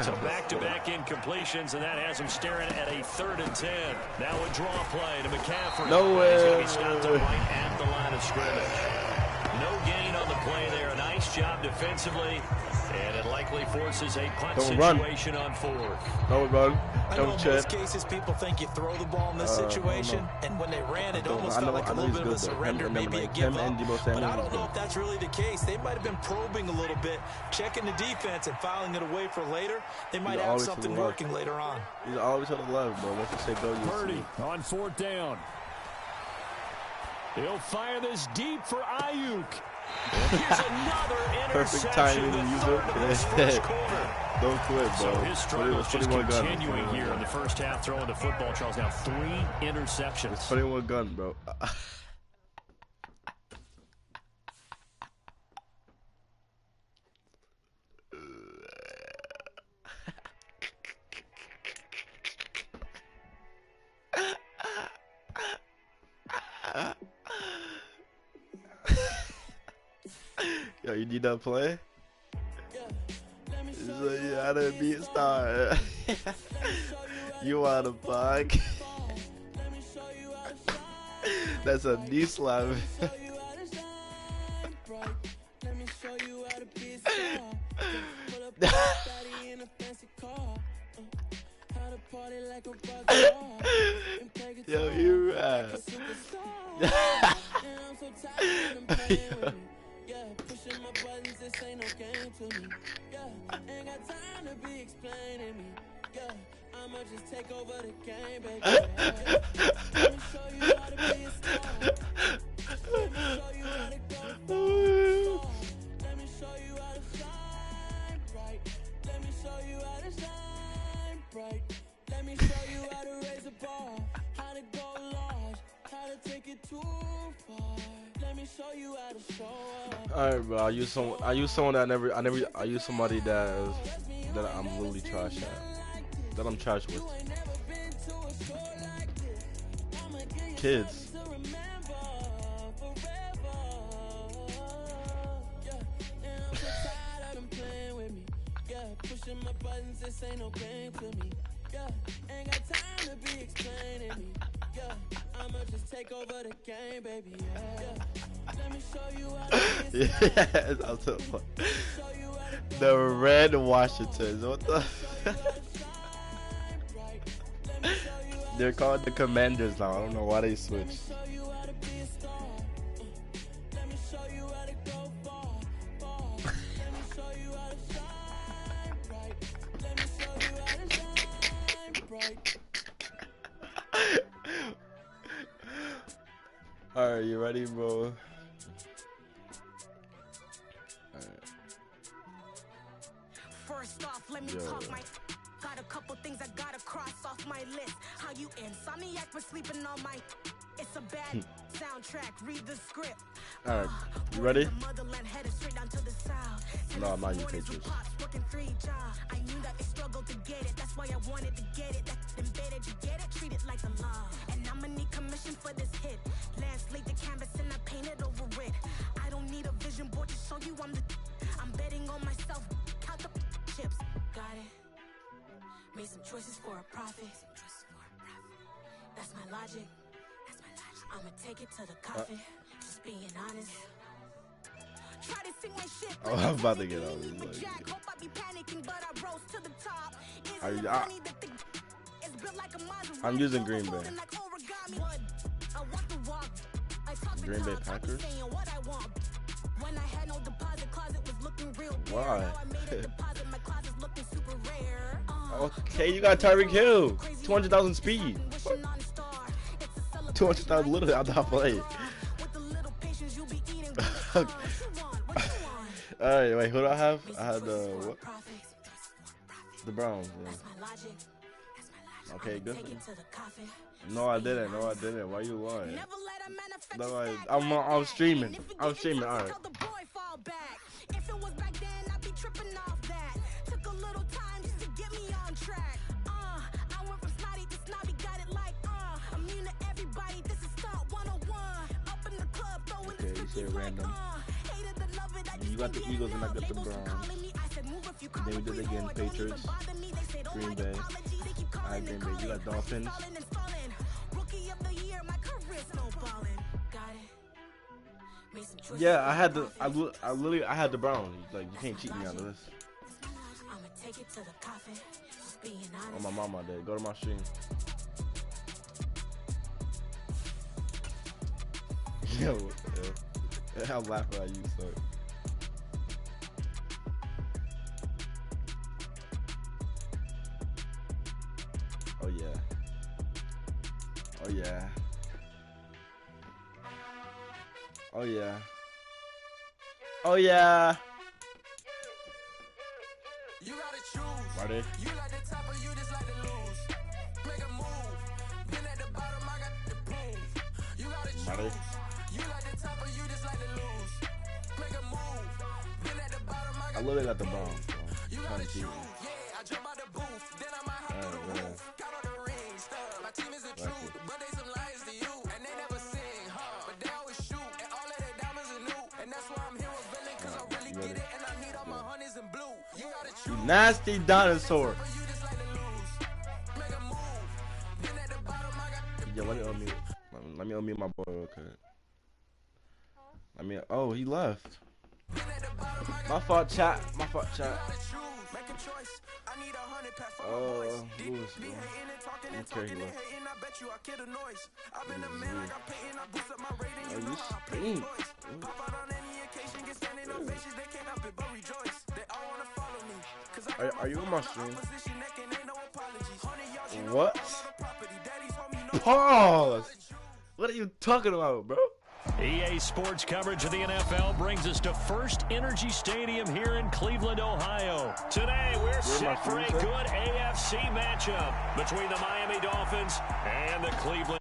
So back-to-back incompletions, and that has him staring at a 3rd and 10. Now a draw play to McCaffrey. No way. He's going to be stopped right at the line of scrimmage. No gain on the play there. A nice job defensively. And it likely forces a punt situation on 4th. Don't run. Don't check. In most cases, people think you throw the ball in this situation, and when they ran, it almost felt like a little bit of a surrender, maybe a give up. But I don't know if that's really the case. They might have been probing a little bit, checking the defense and filing it away for later. They might have something working later on. He's always on the left, bro. Once you say go, you Purdy on 4th down. He'll fire this deep for Ayuk. Here's another perfect timing to use it. Don't quit, bro. So his struggle just continuing here in the first half, throwing the football. Charles now 3 interceptions. It's 21 gun, bro. Yo, you need that play? So you gotta be a star. You wanna fuck? That's a knee slap. Yo, you right. Yeah, pushing my buttons, this ain't no game to me. Yeah, ain't got time to be explaining me. Yeah, I'ma just take over the game, baby. Yeah. Let me show you how to be a star. Let me show you how to go far. Let me show you how to shine bright. Let me show you how to shine bright. Let me show you how to raise a bar, how to go large, how to take it too far. Let me show you how to show up. Alright, bro. I use someone that I use somebody that I'm really trash at. That I'm trash with. Kids. Pushing my buttons, this ain't no game to me. Yeah, ain't got time to be explaining me. Yeah, I'ma just take over the game, baby. Yeah, let me show you how to be a star. Yes, I'm so fun. The Red Washingtons. What the? They're called the Commanders now. I don't know why they switched. Alright, you ready, bro? First off, let me talk my. Got a couple things I gotta cross off my list. How you insomniac for sleeping on my. It's a bad soundtrack. Read the script. Alright, you ready? No, I'm not you, Patriots. I knew that they struggled to get it. That's why I wanted to get it. That's embedded. You get it? Treat it like a law. And I'ma need commission for this hit. Lance laid the canvas and I painted over it. I don't need a vision board to show you I'm betting on myself. Count the chips. Got it. Made some choices for a profit. That's my logic. I'ma take it to the coffin. Just being honest. Try to sing my shit. Oh, I'm about to get out of this. Hope I be panicking, but I rose to the top. I'm using Green Bay. Green Bay Packers? When I had no deposit, closet was looking real bare. Why? Now I made a deposit, my closet's looking super rare. Okay, you got Tyreek Hill. 200,000 speed. 200,000 literally out the play. Alright, wait, who do I have? I had what? The Browns. Yeah. Okay, good. No, I didn't. No, I didn't. Why you lying? No, I'm streaming. I'm streaming. All right. If it was back then, I'd be tripping off that. Took a little time just to get me on track. I went from snotty to snobby, got it like immune to everybody. This is stunt 101. Up in the club, throwing the cookies like hated to love it. You got the Eagles and I got the Browns. Then we did it again. Patriots, Green Bay. I had Green Bay. You got Dolphins. Yeah, I had I literally had the Browns. Like, you can't cheat me out of this. Oh, my mama did. Go to my stream. Yo, I'm laughing at you, so. Oh yeah. Oh yeah. Oh yeah. Oh yeah. You gotta choose. Ready? You like the top or you just like to lose. Make a move. Been at the bottom, I got the proof. You gotta choose. Ready? You like the top or you just like to lose. Make a move. Been at the bottom, I got literally got the Browns, bro. You Trying gotta to cheat choose. me. Yeah, I jump out the booth. Then I might hop through the roof. Count on the ring stuff. My team is the truth, but they some liars to you. And they never sing, but they always shoot. And all of their diamonds are new. And that's why I'm here with villain, cause I really get it. And I need all my honeys in blue. You gotta choose. Nasty dinosaur. Yo, let me unmute. Let me unmute my boy real quick. Oh, he left. My fault, chat. My fault, chat. Who was okay, he left. Oh, you stink. Are you on my stream? What? Pause. What are you talking about, bro? EA Sports coverage of the NFL brings us to First Energy Stadium here in Cleveland, Ohio. Today, we're set for a good AFC matchup between the Miami Dolphins and the Cleveland.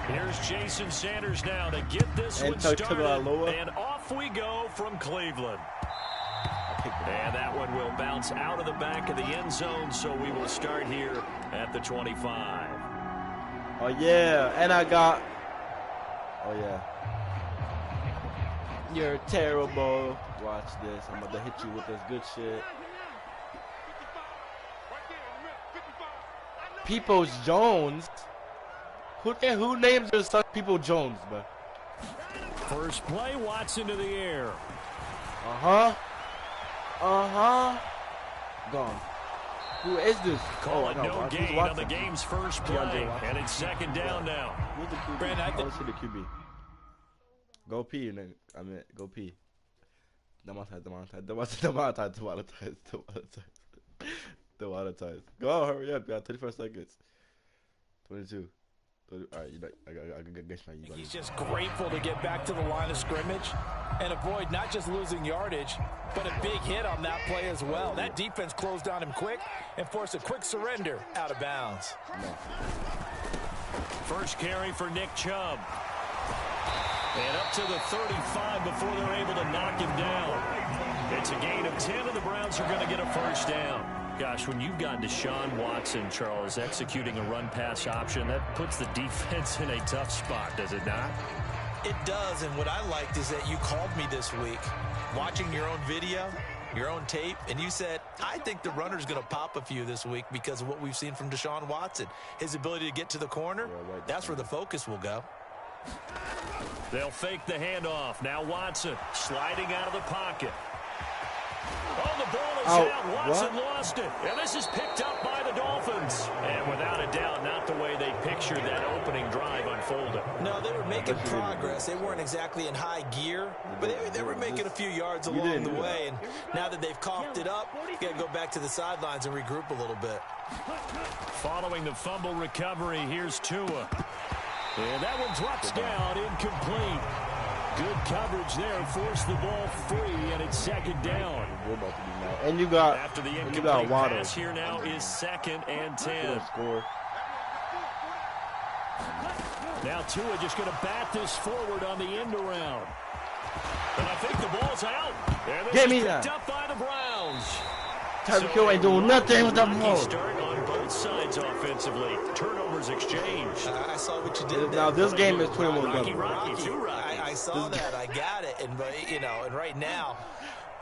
Here's Jason Sanders now to get this one started, and off we go from Cleveland. And that one will bounce out of the back of the end zone, so we will start here at the 25. Oh, yeah. And I got... Oh, yeah. You're terrible. Watch this. I'm about to hit you with this good shit. Peoples Jones? Who names their son People Jones, bro? First play, Watson to the air. Gone. Who is this? Call it no gain on the game's first play, and it's second down now. Who's the QB? Brandon, I see the QB. Go pee, and then go pee. Demonetize. Go, hurry up, you got 34 seconds. 22. All right, I guess you. He's just grateful to get back to the line of scrimmage and avoid not just losing yardage, but a big hit on that play as well. That defense closed on him quick and forced a quick surrender out of bounds. First carry for Nick Chubb. And up to the 35 before they're able to knock him down. It's a gain of 10, and the Browns are going to get a first down. Gosh, when you've got Deshaun Watson, Charles, executing a run-pass option, that puts the defense in a tough spot, does it not? It does, and what I liked is that you called me this week, watching your own video, your own tape, and you said, I think the runner's going to pop a few this week because of what we've seen from Deshaun Watson. His ability to get to the corner, that's where the focus will go. They'll fake the handoff. Now Watson sliding out of the pocket. Oh, the ball is out. Watson lost it. And this is picked up by the Dolphins. And without a doubt, not the way they pictured that opening drive unfolded. No, they were making progress. They weren't exactly in high gear, but they were making a few yards along the way. And now that they've coughed it up, you got to go back to the sidelines and regroup a little bit. Following the fumble recovery, here's Tua. And that one drops down, incomplete. Good coverage there, forced the ball free, and it's second down. And you got after the incomplete pass here now is second and 10. Now Tua just going to bat this forward on the end around. And I think the ball's out. And this is picked up by the Browns. Tyreek Hill ain't doing nothing with that ball. Start on both sides offensively. Turnovers exchanged. I saw what you did. Now this game is 21-0. I saw that. I got it. And and right now,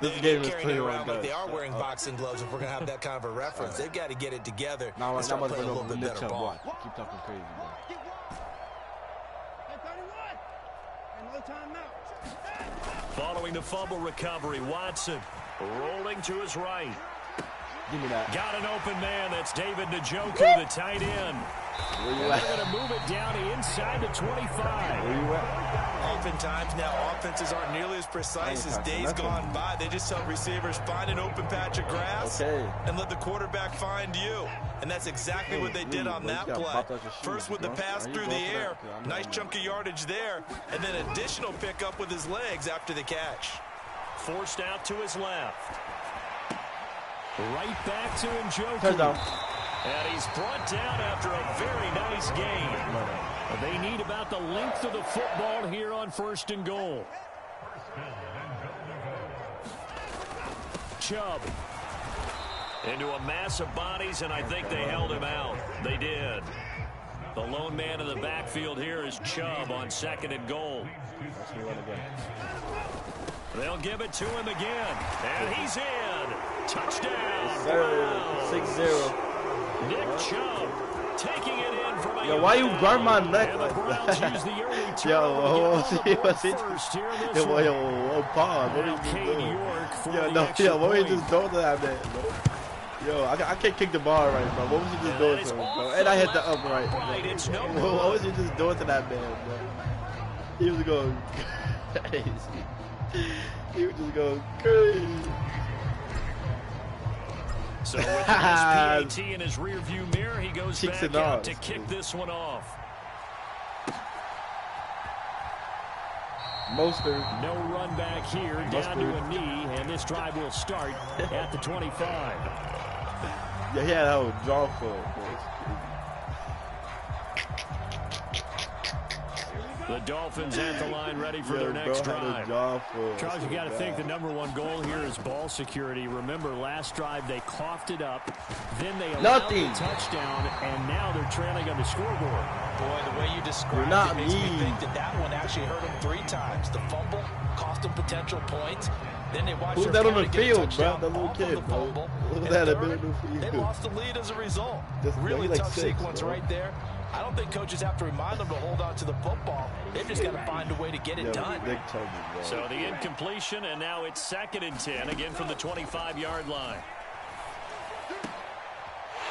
this game is carrying it around like they are wearing boxing gloves. If we're gonna have that kind of a reference, they've got to get it together. Now and start playing a little bit better ball. Keep talking crazy, bro. Following the fumble recovery, Watson rolling to his right. Give me that. Got an open man. That's David Njoku, the tight end. They're going to move it down inside the 25. Where you at? Oftentimes now, offenses aren't nearly as precise as days gone by. They just help receivers find an open patch of grass and let the quarterback find you. And that's exactly what they did on that play. First with the pass through the air, nice chunk of yardage there, and then additional pickup with his legs after the catch. Forced out to his left. Right back to Njoku. Touchdown. And he's brought down after a very nice gain. They need about the length of the football here on 1st and goal. Chubb into a mass of bodies, and I think they held him out. They did. The lone man in the backfield here is Chubb on 2nd and goal. They'll give it to him again. And he's in. Touchdown. 6-0. Nick Chubb taking it in from a Yo, why you burn my neck like that? Yo, pause. What are you doing? Yo, what were you just doing to that man, bro? Yo, I can't kick the ball right, bro. What was you just doing to him, bro? And I hit the upright. What was you just doing to that man, bro? He was going crazy. He was just going crazy. So with his PAT in his rearview mirror, he goes back out to kick this one off. Mostert. No run back here, down to a knee, and this drive will start at the 25. Yeah, he had a whole jaw full. The Dolphins at the line ready for their next drive. Charles, you got to think the #1 goal here is ball security. Remember, last drive they coughed it up, then they allowed the touchdown, and now they're trailing on the scoreboard. Boy, the way you described it makes me think that one actually hurt them 3 times. The fumble cost them potential points. Then they watched Who's that on the field, bro? The little kid, bro. Who's that on the field? They lost the lead as a result. Really tough sequence right there. I don't think coaches have to remind them to hold on to the football. They've just got to find a way to get it done. So the incompletion, and now it's 2nd and 10, again from the 25-yard line.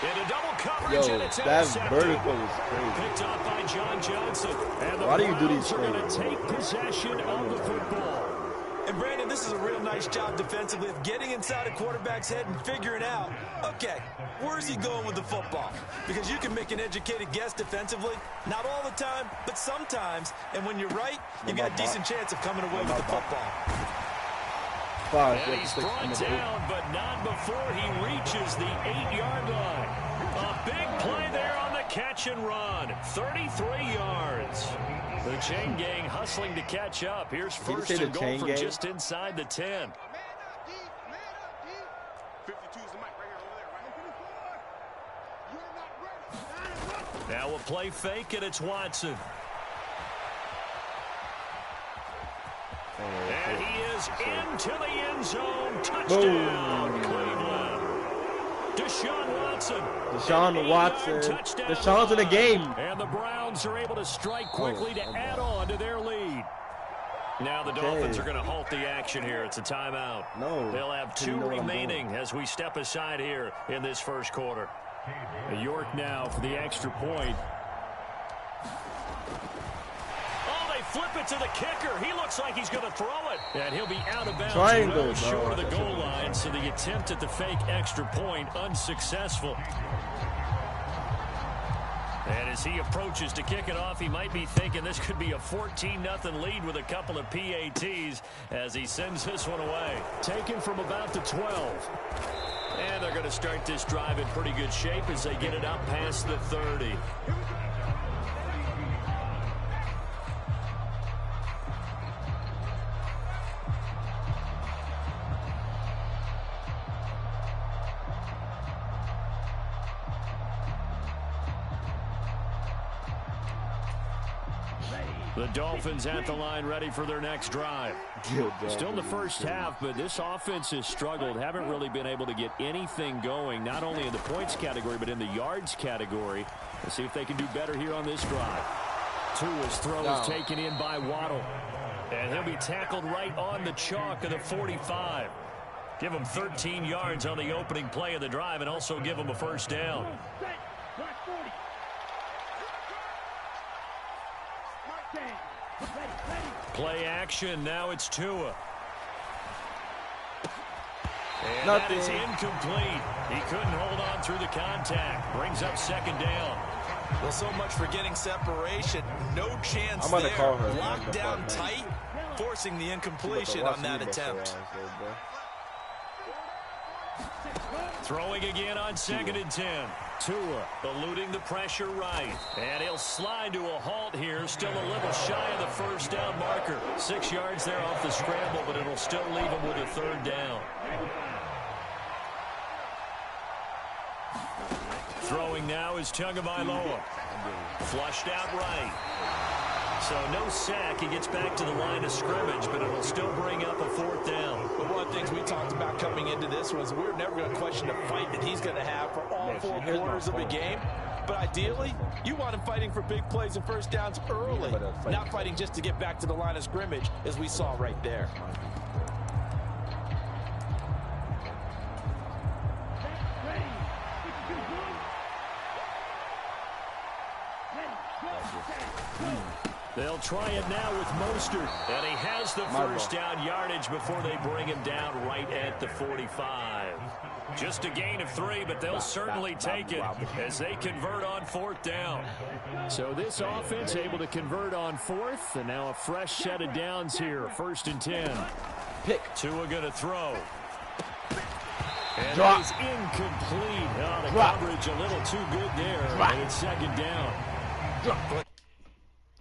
Into double coverage, and it's intercepted. Vertical is crazy. Picked off by John Johnson. And the Why do you do these Browns are going to take possession of the football. And Brandon, this is a real nice job defensively of getting inside a quarterback's head and figuring out, okay, where's he going with the football? Because you can make an educated guess defensively, not all the time, but sometimes. And when you're right, you've got a decent chance of coming away with the football. And he's brought down, but not before he reaches the 8-yard line. A big play there on the catch and run. 33 yards. The chain gang hustling to catch up. Here's 1st and goal from just inside the 10. 52 is the mic right here over there. Now a play fake, and it's Watson. And he is into the end zone. Touchdown, Cleveland. Deshaun Watson. Deshaun's in the game. And the Browns are able to strike quickly to add on to their lead. Now the Dolphins are going to halt the action here. It's a timeout. They'll have 2 remaining as we step aside here in this first quarter. York now for the extra point. Flip it to the kicker. He looks like he's going to throw it. And he'll be out of bounds. Triangle, short of the goal line, so the attempt at the fake extra point unsuccessful. And as he approaches to kick it off, he might be thinking this could be a 14-0 lead with a couple of PATs as he sends this one away. Taken from about the 12. And they're going to start this drive in pretty good shape as they get it up past the 30. The Dolphins at the line ready for their next drive. Still in the first half, but this offense has struggled. Haven't really been able to get anything going, not only in the points category, but in the yards category. Let's see if they can do better here on this drive. Tua's throw is taken in by Waddle. And he'll be tackled right on the chalk of the 45. Give him 13 yards on the opening play of the drive and also give him a first down. Play action. Now it's Tua. And that is incomplete. He couldn't hold on through the contact. Brings up 2nd down. Well, so much for getting separation. No chance I'm gonna call her. Locked down tight, forcing the incompletion on that attempt. Throwing again on 2nd and 10. Tua eluding the pressure right. And he'll slide to a halt here. Still a little shy of the first down marker. 6 yards there off the scramble, but it'll still leave him with a 3rd down. Throwing now is T.N.G. Flushed out right. So no sack. He gets back to the line of scrimmage, but it'll still bring up a 4th down. But one of the things we talked about coming into this was we're never going to question the fight that he's going to have for all 4 quarters of the game. But ideally, you want him fighting for big plays and first downs early, not fighting just to get back to the line of scrimmage, as we saw right there. They'll try it now with Mostert. And he has the first down yardage before they bring him down right at the 45. Just a gain of 3, but they'll certainly take it as they convert on 4th down. So this offense able to convert on 4th, and now a fresh set of downs here. 1st and 10. Tua going to throw. And it is incomplete. Oh, the coverage a little too good there. And it's 2nd down.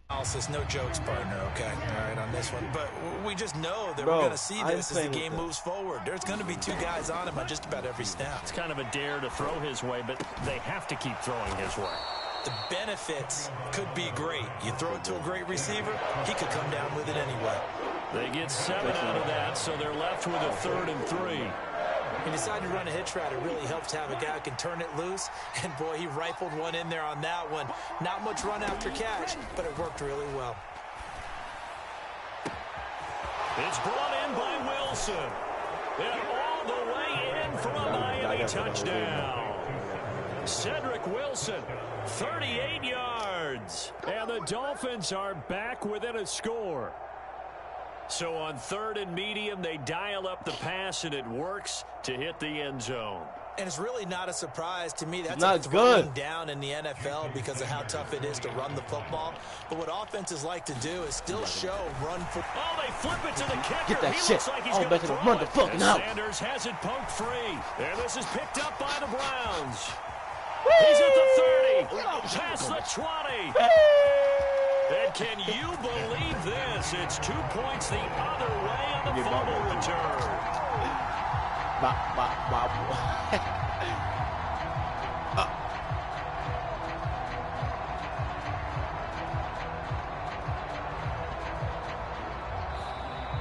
Analysis, no jokes, partner, okay? All right, on this one. But we just know that we're going to see this as the game moves forward. There's going to be 2 guys on him on just about every snap. It's kind of a dare to throw his way, but they have to keep throwing his way. The benefits could be great. You throw it to a great receiver, he could come down with it anyway. They get 7 out of that, so they're left with a 3rd and 3. He decided to run a hitch route. It really helps to have a guy who can turn it loose. And, boy, he rifled one in there on that one. Not much run after catch, but it worked really well. It's brought in by Wilson. And all the way in for a Miami touchdown. Cedric Wilson, 38 yards. And the Dolphins are back within a score. So on 3rd and medium, they dial up the pass, and it works to hit the end zone. And it's really not a surprise to me. That's not good down in the NFL because of how tough it is to run the football. But what offenses like to do is still show run football. Oh, they flip it to the kicker. Get that he shit. Looks like he's going to run the fucking out. Sanders has it poked free. And this is picked up by the Browns. He's at the 30. Past the 20. And can you believe this? It's 2 points the other way on the fumble return.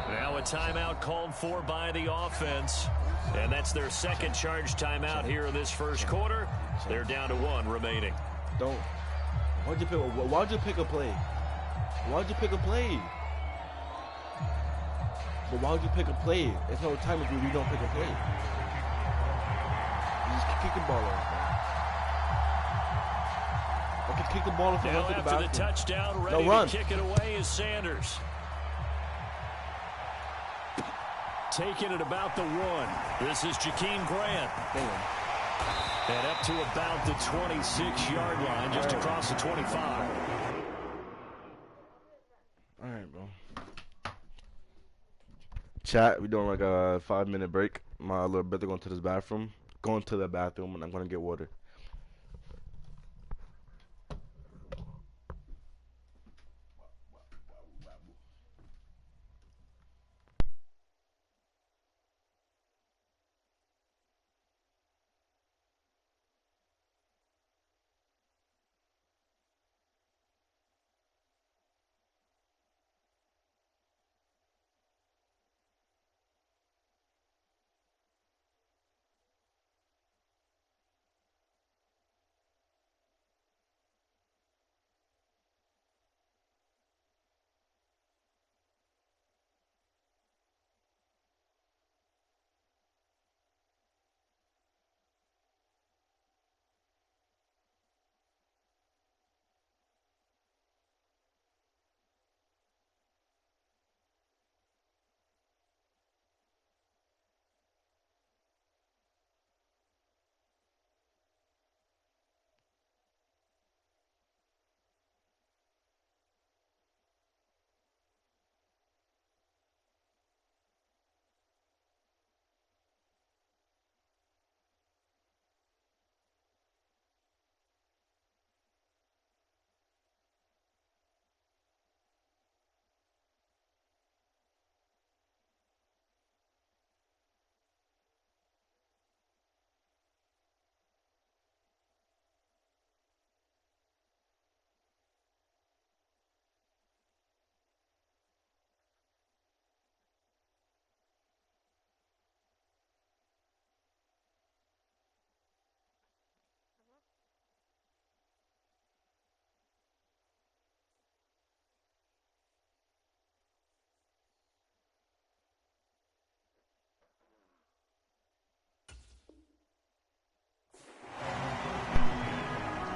Now a timeout called for by the offense. And that's their 2nd charge timeout here in this 1st quarter. They're down to 1 remaining. Why'd you pick a play? Why'd you pick a play? But why would you pick a play? There's no time if you don't pick a play. You just kick the ball off, man. I can kick the ball off and run to the bathroom. After the touchdown, ready to kick it away is Sanders. Taking it about the 1. This is Jakeem Grant. Damn. And up to about the 26-yard line, just across the 25. All right, bro. Chat, we doing like a 5-minute break. My little brother going to the bathroom, and I'm gonna get water.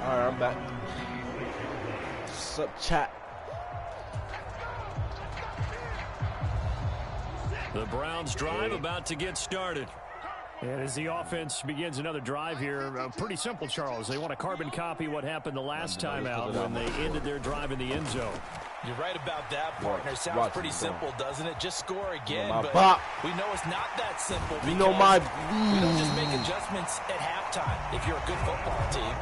Alright, I'm back. What's up, chat? The Browns drive about to get started. And as the offense begins another drive here, pretty simple, Charles. They want to carbon copy what happened the last time out when they ended their drive in the end zone. You're right about that, partner. Sounds pretty simple, doesn't it? Just score again, but we know it's not that simple. You know my... We don't just make adjustments at halftime if you're a good football team.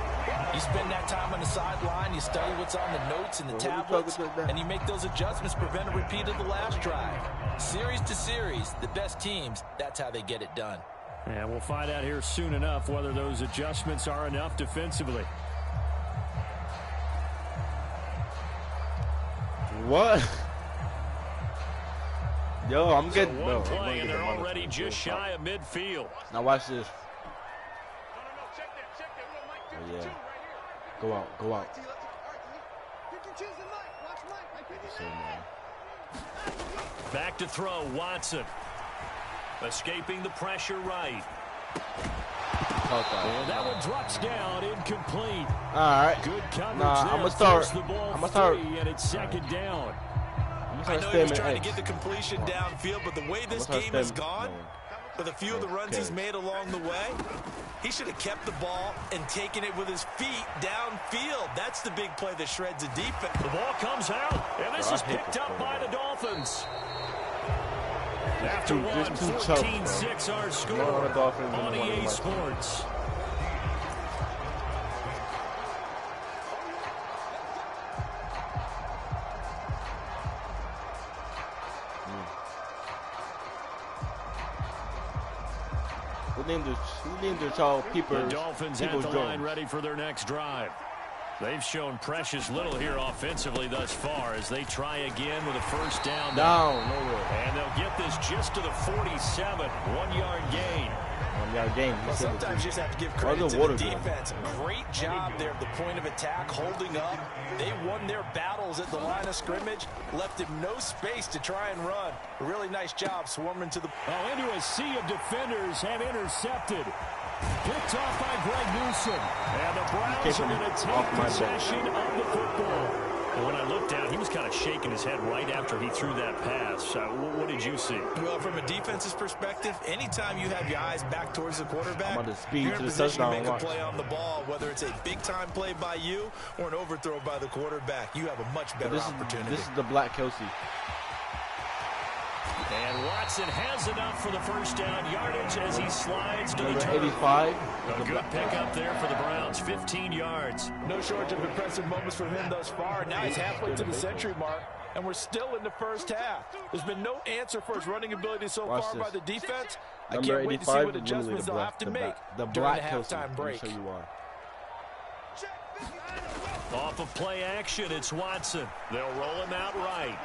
You spend that time on the sideline, you study what's on the notes and the tablets, and you make those adjustments to prevent a repeat of the last drive. Series to series, the best teams, that's how they get it done. And we'll find out here soon enough whether those adjustments are enough defensively. What? Yo, I'm getting... So one play, and they're already just shy of midfield. Now watch this. Oh, yeah. Go out, go out. Back to throw, Watson. Escaping the pressure right. And that one drops down, incomplete. All right. Good coverage nah, there. I'm going to start. I'm going to start. And it's second down. I know he was trying to get the completion downfield, but the way this game has gone, with a few of the runs he's made along the way, he should have kept the ball and taken it with his feet downfield. That's the big play that shreds a defense. The ball comes out, and this is picked up by the Dolphins. After one, 14-6 our score on EA Sports. Who named their child People? The Dolphins at the line ready for their next drive. They've shown precious little here offensively thus far as they try again with a first down. And they'll get this just to the 47. 1-yard gain. 1-yard gain. Well, sometimes you just have to give credit to the defense. Great job there at the point of attack, holding up. They won their battles at the line of scrimmage, left him no space to try and run. A really nice job swarming to the... Oh, into a sea of defenders have intercepted. Picked off by Greg Newsom. And the Browns are going to take possession of the football. And when I looked down, he was kind of shaking his head right after he threw that pass. What did you see? Well, from a defense's perspective, anytime you have your eyes back towards the quarterback, you're in a position to make a play on the ball, whether it's a big-time play by you or an overthrow by the quarterback. You have a much better opportunity. This is the Black Kelsey. And Watson has enough for the first down yardage as he slides to the turn. 85. A good pickup there for the Browns, 15 yards. No shortage of impressive moments from him thus far. Now he's halfway to the century mark, and we're still in the first half. There's been no answer for his running ability so far by the defense. I can't wait to see what adjustments they'll have to make during the halftime break. Off of play action, it's Watson. They'll roll him out right.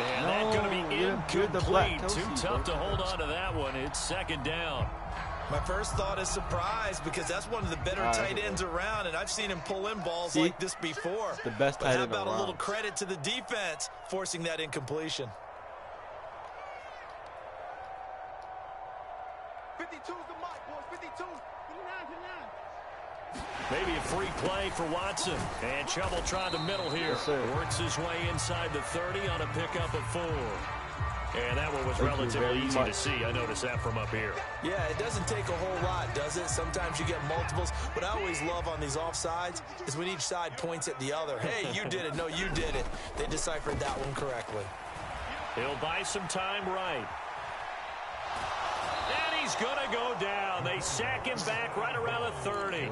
And that's going to be incomplete. Too tough to hold on to that one. It's second down. My first thought is surprise because that's one of the better tight ends around, and I've seen him pull in balls like this before. The best tight end around. How about a little credit to the defense forcing that incompletion? 52's the mark, boys. 52. 59 to 9. Maybe a free play for Watson. And Chubb trying the middle here. Works his way inside the 30 on a pickup of 4. And that one was relatively easy to see. I noticed that from up here. Yeah, it doesn't take a whole lot, does it? Sometimes you get multiples. What I always love on these offsides is when each side points at the other. Hey, you did it. No, you did it. They deciphered that one correctly. He'll buy some time right. And he's going to go down. They sack him back right around the 30.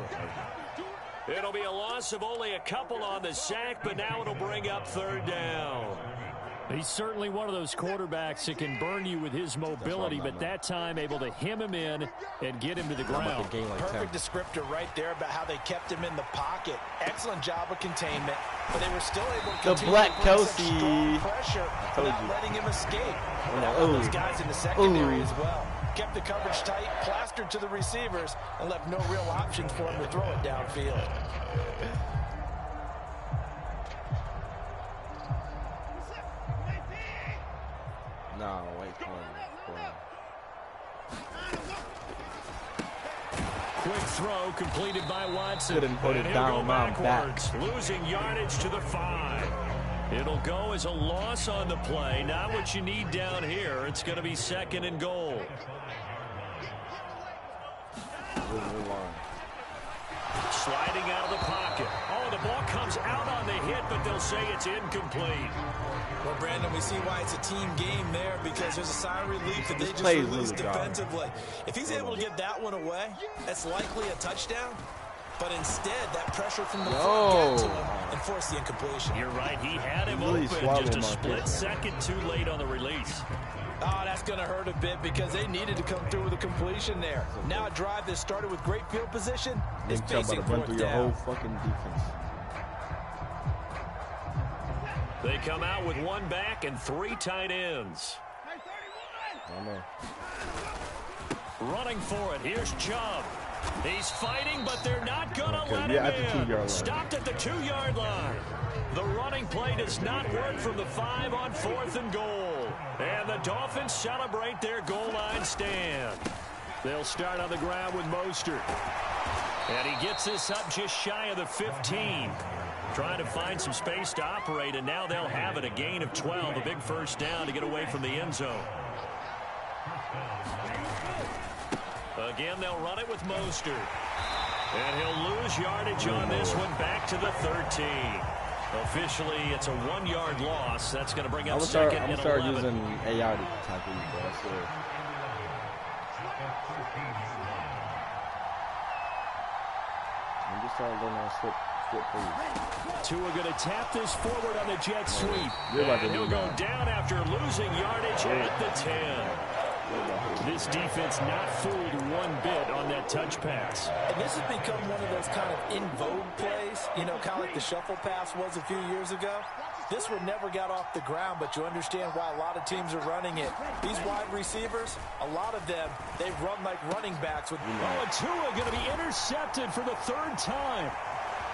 It'll be a loss of only a couple on the sack, but now it'll bring up third down. He's certainly one of those quarterbacks that can burn you with his mobility, but that time able to hem him in and get him to the ground. Perfect descriptor right there about how they kept him in the pocket. Excellent job of containment, but they were still able to continue Black to bring Kelsey. such strong pressure without letting him escape. Those guys in the secondary as well. Kept the coverage tight, plastered to the receivers, and left no real options for him to throw it downfield. No, wait, Quick throw completed by Watson. Couldn't put it down my back. Losing yardage to the 5. It'll go as a loss on the play. Not what you need down here. It's going to be 2nd and goal. Sliding out of the pocket. Oh, the ball comes out on the hit, but they'll say it's incomplete. Well, Brandon, we see why it's a team game there, because there's a sigh of relief that they just released defensively. If he's able to get that one away, that's likely a touchdown. But instead, that pressure from the front got to him and forced the incompletion. You're right. He had him open. Just a split second too late on the release. Oh, that's going to hurt a bit because they needed to come through with a completion there. Now a drive that started with great field position is facing 4th down. Your whole fucking defense. They come out with 1 back and 3 tight ends. Running for it. Here's Chubb. He's fighting, but they're not going to let him in. Stopped at the 2-yard line. The running play does not work from the 5 on 4th and goal. And the Dolphins celebrate their goal line stand. They'll start on the ground with Mostert. And he gets this up just shy of the 15. Trying to find some space to operate, and now they'll have it. A gain of 12, a big first down to get away from the end zone. Again, they'll run it with Mostert. And he'll lose yardage on this one back to the 13. Officially, it's a 1-yard loss. That's going to bring up 2nd and 11. I'm going to start using AI to tackle you, bro. I'm just trying to learn how to slip for you. Tua going to tap this forward on the jet sweep. And he'll go down after losing yardage at the 10. This defense not fooled one bit on that touch pass. And this has become one of those kind of in vogue plays, you know, kind of like the shuffle pass was a few years ago. This one never got off the ground, but you understand why a lot of teams are running it. These wide receivers, a lot of them, they run like running backs. With and Tua going to be intercepted for the 3rd time.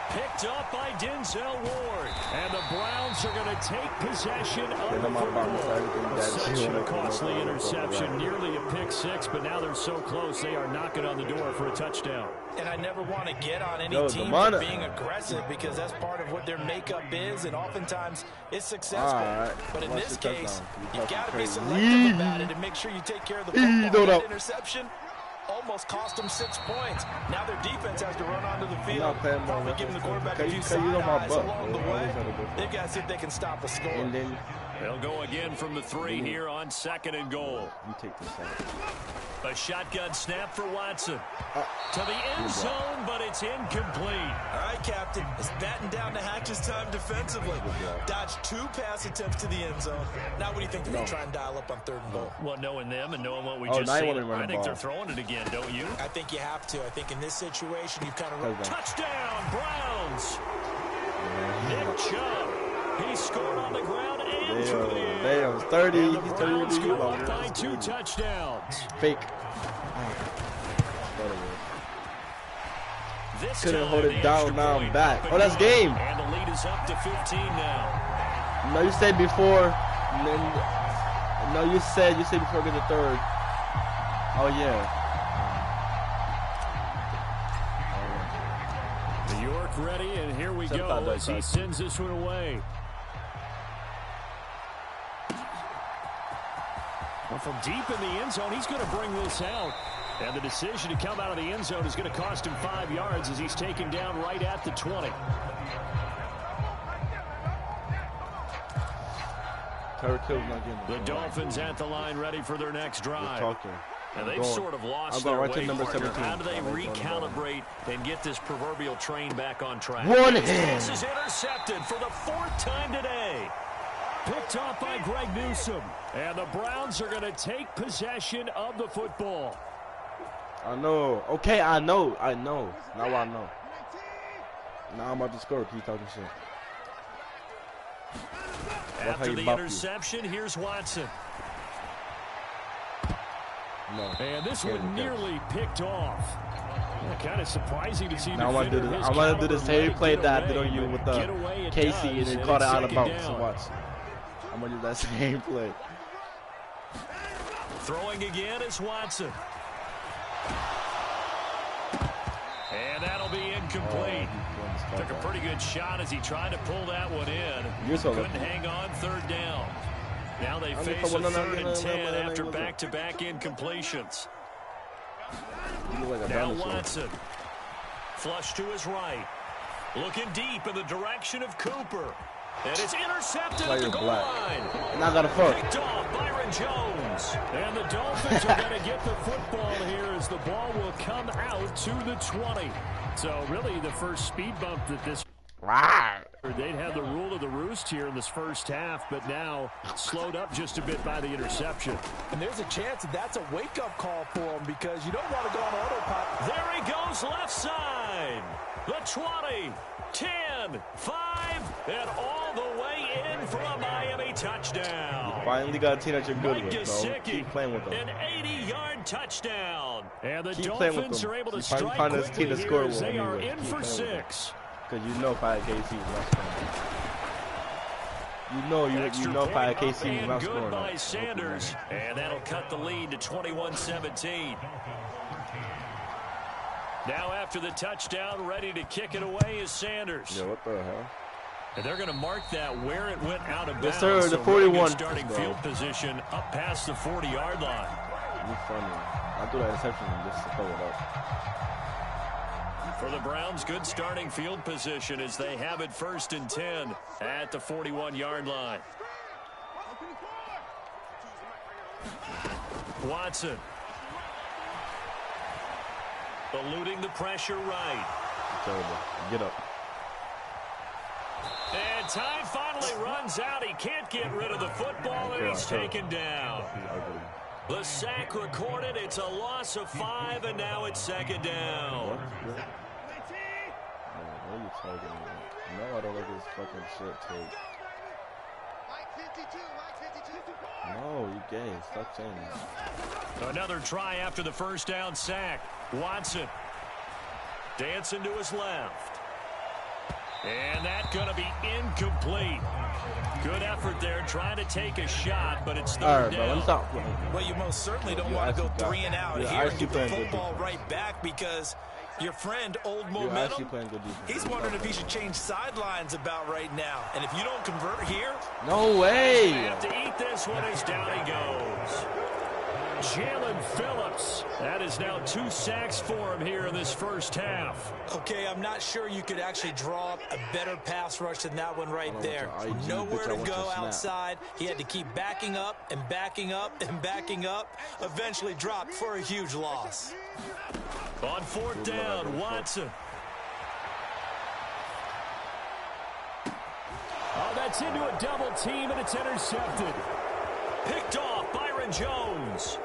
Picked up by Denzel Ward. And the Browns are going to take possession of the football. Such a costly interception, nearly a pick 6, but now they're so close they are knocking on the door for a touchdown. And I never want to get on any team for being aggressive because that's part of what their makeup is, and oftentimes it's successful. But in this case, you've got to be selective about it and make sure you take care of the football. That interception almost cost them 6 points. Now their defense has to run onto the field, probably giving the quarterback a few side eyes along the way. They've got to see if they can stop a score. They'll go again from the 3 here on 2nd and goal. You take this out. A shotgun snap for Watson. To the end zone, but it's incomplete. All right, Captain. It's batten down the hatches time defensively. Dodged 2 pass attempts to the end zone. Now what do you think they're going to try and dial up on 3rd and goal? Well, knowing them and knowing what we just seen, I think they're throwing it again, don't you? I think you have to. I think in this situation, you kind of... Touchdown, Browns! Nick Chubb. He scored on the ground and through the air. Damn, 30. And the Browns go up by 2 touchdowns. Fake. Couldn't hold it down, now I'm back. Oh, that's game. And the lead is up to 15 now. No, you said before. No, you said before we get the 3rd. Oh, yeah. New York ready, and here we go as he sends this one away. Well, from deep in the end zone, he's going to bring this out. And the decision to come out of the end zone is going to cost him 5 yards as he's taken down right at the 20. The Dolphins at the line ready for their next drive. And they've sort of lost their way. How do they recalibrate and get this proverbial train back on track? One hand. This is intercepted for the 4th time today. Picked off by Greg Newsome. And the Browns are going to take possession of the football. I know. Okay, I know. Now I know. Now I'm about to score. Keep talking shit. After the interception, here's Watson. No. And this one nearly picked off. Kind of surprising to see. Now I want to do the same play that I did on you with the Casey and then caught it out of bounds. So watch. I'm going to do that same play. Throwing again is Watson. And that'll be incomplete. Took a pretty good shot as he tried to pull that one in. Couldn't hang on third down. Now they face a 3rd and 10 after back-to-back incompletions. Now Watson. Flush to his right. Looking deep in the direction of Cooper. And it's intercepted at the goal line. And I got a fuck. Picked off Byron Jones. And the Dolphins are going to get the football here as the ball will come out to the 20. So really the first speed bump that this... They'd had the rule of the roost here in this first half, but now slowed up just a bit by the interception. And there's a chance that that's a wake-up call for him because you don't want to go on autopilot. There he goes left side. The 20, 10, 5, and all the way in for a Miami touchdown. You finally got a team that you're good with, bro. Keep playing with them. An 80-yard touchdown. And the Keep Dolphins are able to strike quickly here as they are in for 6. Because you know Fire KC is not scoring. You know Fire KC is not scoring. Good by Sanders. And that'll cut the lead to 21-17. Now after the touchdown, ready to kick it away is Sanders. Yeah, what the hell? And they're going to mark that where it went out of bounds. Yes, sir, the so 41. Starting field position up past the 40-yard line. You funny. I threw that interception just to throw it up. For the Browns, good starting field position as they have it 1st and 10 at the 41-yard line. Watson. Eluding the pressure right. Get up. And time finally runs out. He can't get rid of the football, and he's taken down. The sack recorded. It's a loss of 5, and now it's 2nd down. What are you talking about? No, I don't like this fucking shit tape. No, you gay. Stop saying that. Another try after the first down sack. Watson dancing to his left. And that's going to be incomplete. Good effort there trying to take a shot, but it's 3rd down. Well, you most certainly don't want to go 3 and out here and get the football right back because your friend, Old Momentum, he's wondering if he should change sidelines about right now. And if you don't convert here... No way! They have to eat this one as down he goes. Jalen Phillips. That is now 2 sacks for him here in this first half. Okay, I'm not sure you could actually draw up a better pass rush than that one right there. Nowhere to go outside. He had to keep backing up and backing up and backing up. Eventually dropped for a huge loss. On 4th down, Watson. Oh, that's into a double team, and it's intercepted. Picked off Byron Jones.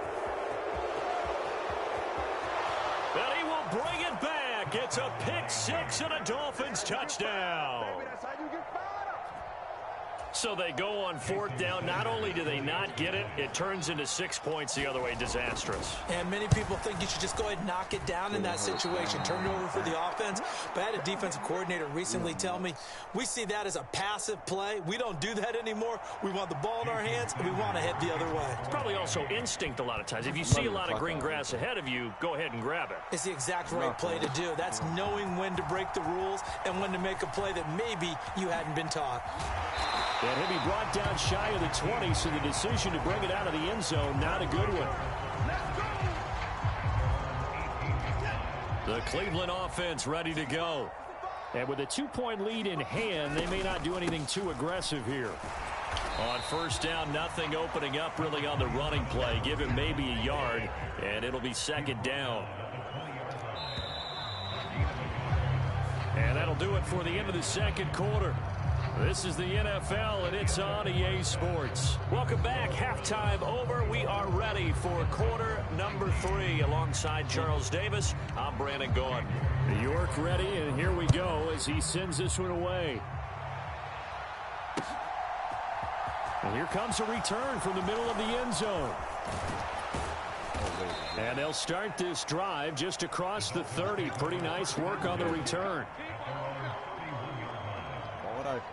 And he will bring it back. It's a pick 6 and a Dolphins touchdown. So they go on 4th down. Not only do they not get it, it turns into 6 points the other way. Disastrous. And many people think you should just go ahead and knock it down in that situation. Turn it over for the offense. But I had a defensive coordinator recently tell me, we see that as a passive play. We don't do that anymore. We want the ball in our hands, and we want to head the other way. It's probably also instinct a lot of times. If you see a lot of green grass ahead of you, go ahead and grab it. It's the exact right play to do. That's knowing when to break the rules and when to make a play that maybe you hadn't been taught. And he'll be brought down shy of the 20, so the decision to bring it out of the end zone, not a good one. The Cleveland offense ready to go. And with a 2-point lead in hand, they may not do anything too aggressive here. On 1st down, nothing opening up really on the running play. Give him maybe a yard, and it'll be 2nd down. And that'll do it for the end of the 2nd quarter. This is the NFL, and it's on EA Sports. Welcome back. Halftime over. We are ready for quarter number 3. Alongside Charles Davis, I'm Brandon Gaudin. York ready, and here we go as he sends this one away. And here comes a return from the middle of the end zone. And they'll start this drive just across the 30. Pretty nice work on the return.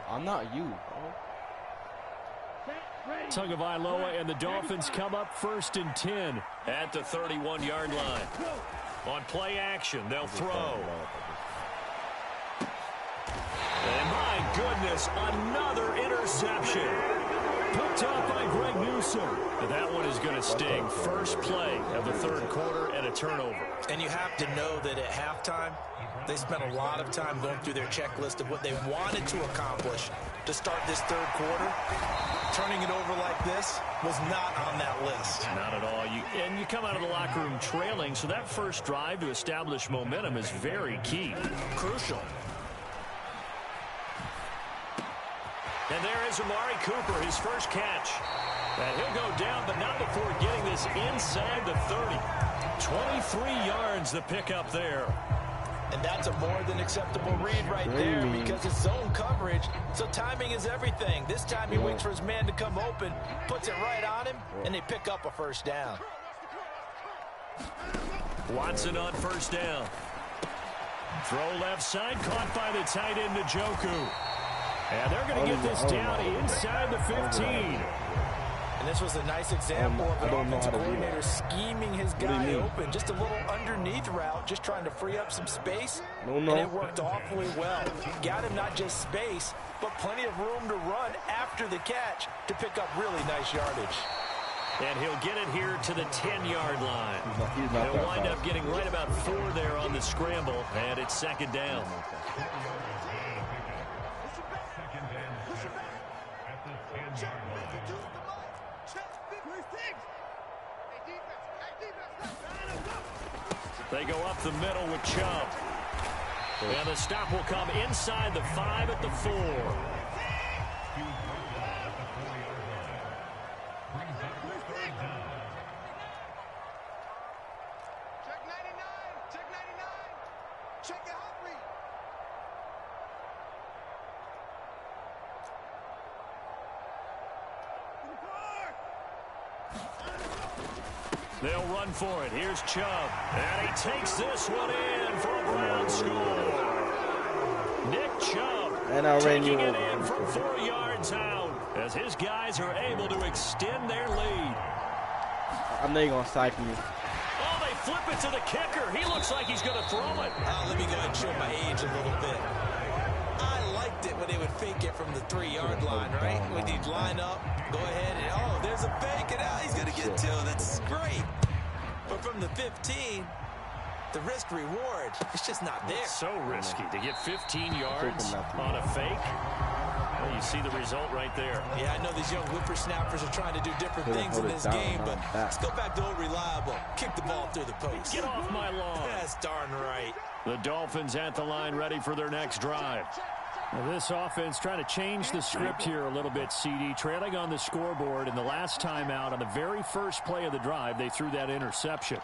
I'm not you, bro. Tagovailoa and the Dolphins come up 1st and 10 at the 31-yard line. On play action, they'll throw. And my goodness, another interception. Picked up by Greg Newsome. And that one is going to sting. First play of the 3rd quarter and a turnover. And you have to know that at halftime, they spent a lot of time going through their checklist of what they wanted to accomplish to start this 3rd quarter. Turning it over like this was not on that list. Not at all. And you come out of the locker room trailing, so that first drive to establish momentum is very key. Crucial. And there is Amari Cooper, his first catch. And he'll go down, but not before getting this inside the 30. 23 yards the pickup there. And that's a more than acceptable read right there because it's zone coverage, so timing is everything. This time he waits for his man to come open, puts it right on him, and they pick up a first down. Watson on first down. Throw left side, caught by the tight end Njoku. And they're going to get this down inside the 15. And this was a nice example of an offensive coordinator scheming his guy open. Just a little underneath route, just trying to free up some space. And it worked awfully well. Got him not just space, but plenty of room to run after the catch to pick up really nice yardage. And he'll get it here to the 10-yard line. He'll wind up getting right about 4 there on the scramble, and it's 2nd down. They go up the middle with Chubb. And the stop will come inside the 5 at the 4. Check 99. Check 99. Check your heart rate. They'll run for it. Here's Chubb. And he takes this one in for a Brown score. Nick Chubb taking it in from 4 yards out as his guys are able to extend their lead. I know you're going to sack me. Oh, they flip it to the kicker. He looks like he's going to throw it. Let me go ahead and show my age a little bit. I liked it when they would fake it from the 3-yard line, right? When he'd line up, go ahead, and oh, there's a fake, and now he's going to get 2. That's great. But from the 15, the risk reward, it's just not there. It's so risky to get 15 yards on a fake. Well, you see the result right there. Yeah, I know these young whippersnappers are trying to do different things in this game, but let's go back to old reliable. Kick the ball through the post. Get off my lawn. That's darn right. The Dolphins at the line ready for their next drive. Well, this offense trying to change the script here a little bit, CD. Trailing on the scoreboard in the last time out on the very first play of the drive, they threw that interception.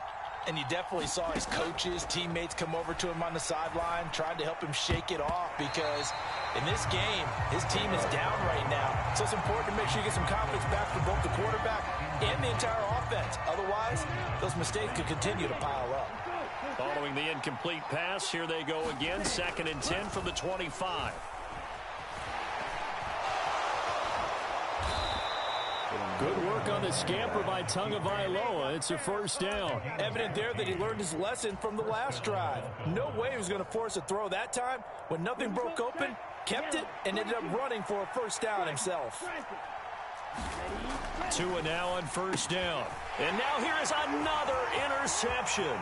And you definitely saw his coaches, teammates come over to him on the sideline, tried to help him shake it off because in this game, his team is down right now. So it's important to make sure you get some confidence back for both the quarterback and the entire offense. Otherwise, those mistakes could continue to pile up. Following the incomplete pass, here they go again. 2nd and 10 from the 25. Good work on the scamper by Tagovailoa. It's a first down. Evident there that he learned his lesson from the last drive. No way he was going to force a throw that time. When nothing broke open, kept it, and ended up running for a first down himself. Tua now on first down. And now here is another interception.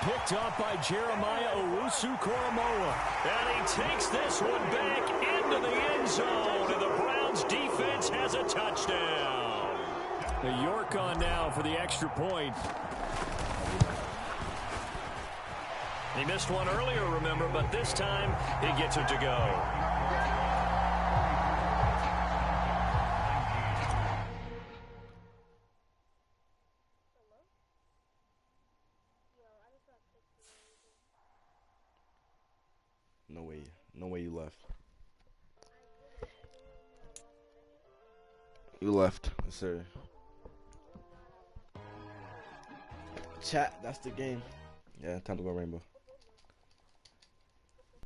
Picked up by Jeremiah Owusu-Koramoah. And he takes this one back into the end zone. And the Browns defense has a touchdown. The York on now for the extra point. He missed one earlier, remember, but this time he gets it to go. No way you left. You left, yes, sir. Chat, that's the game. Yeah, time to go rainbow.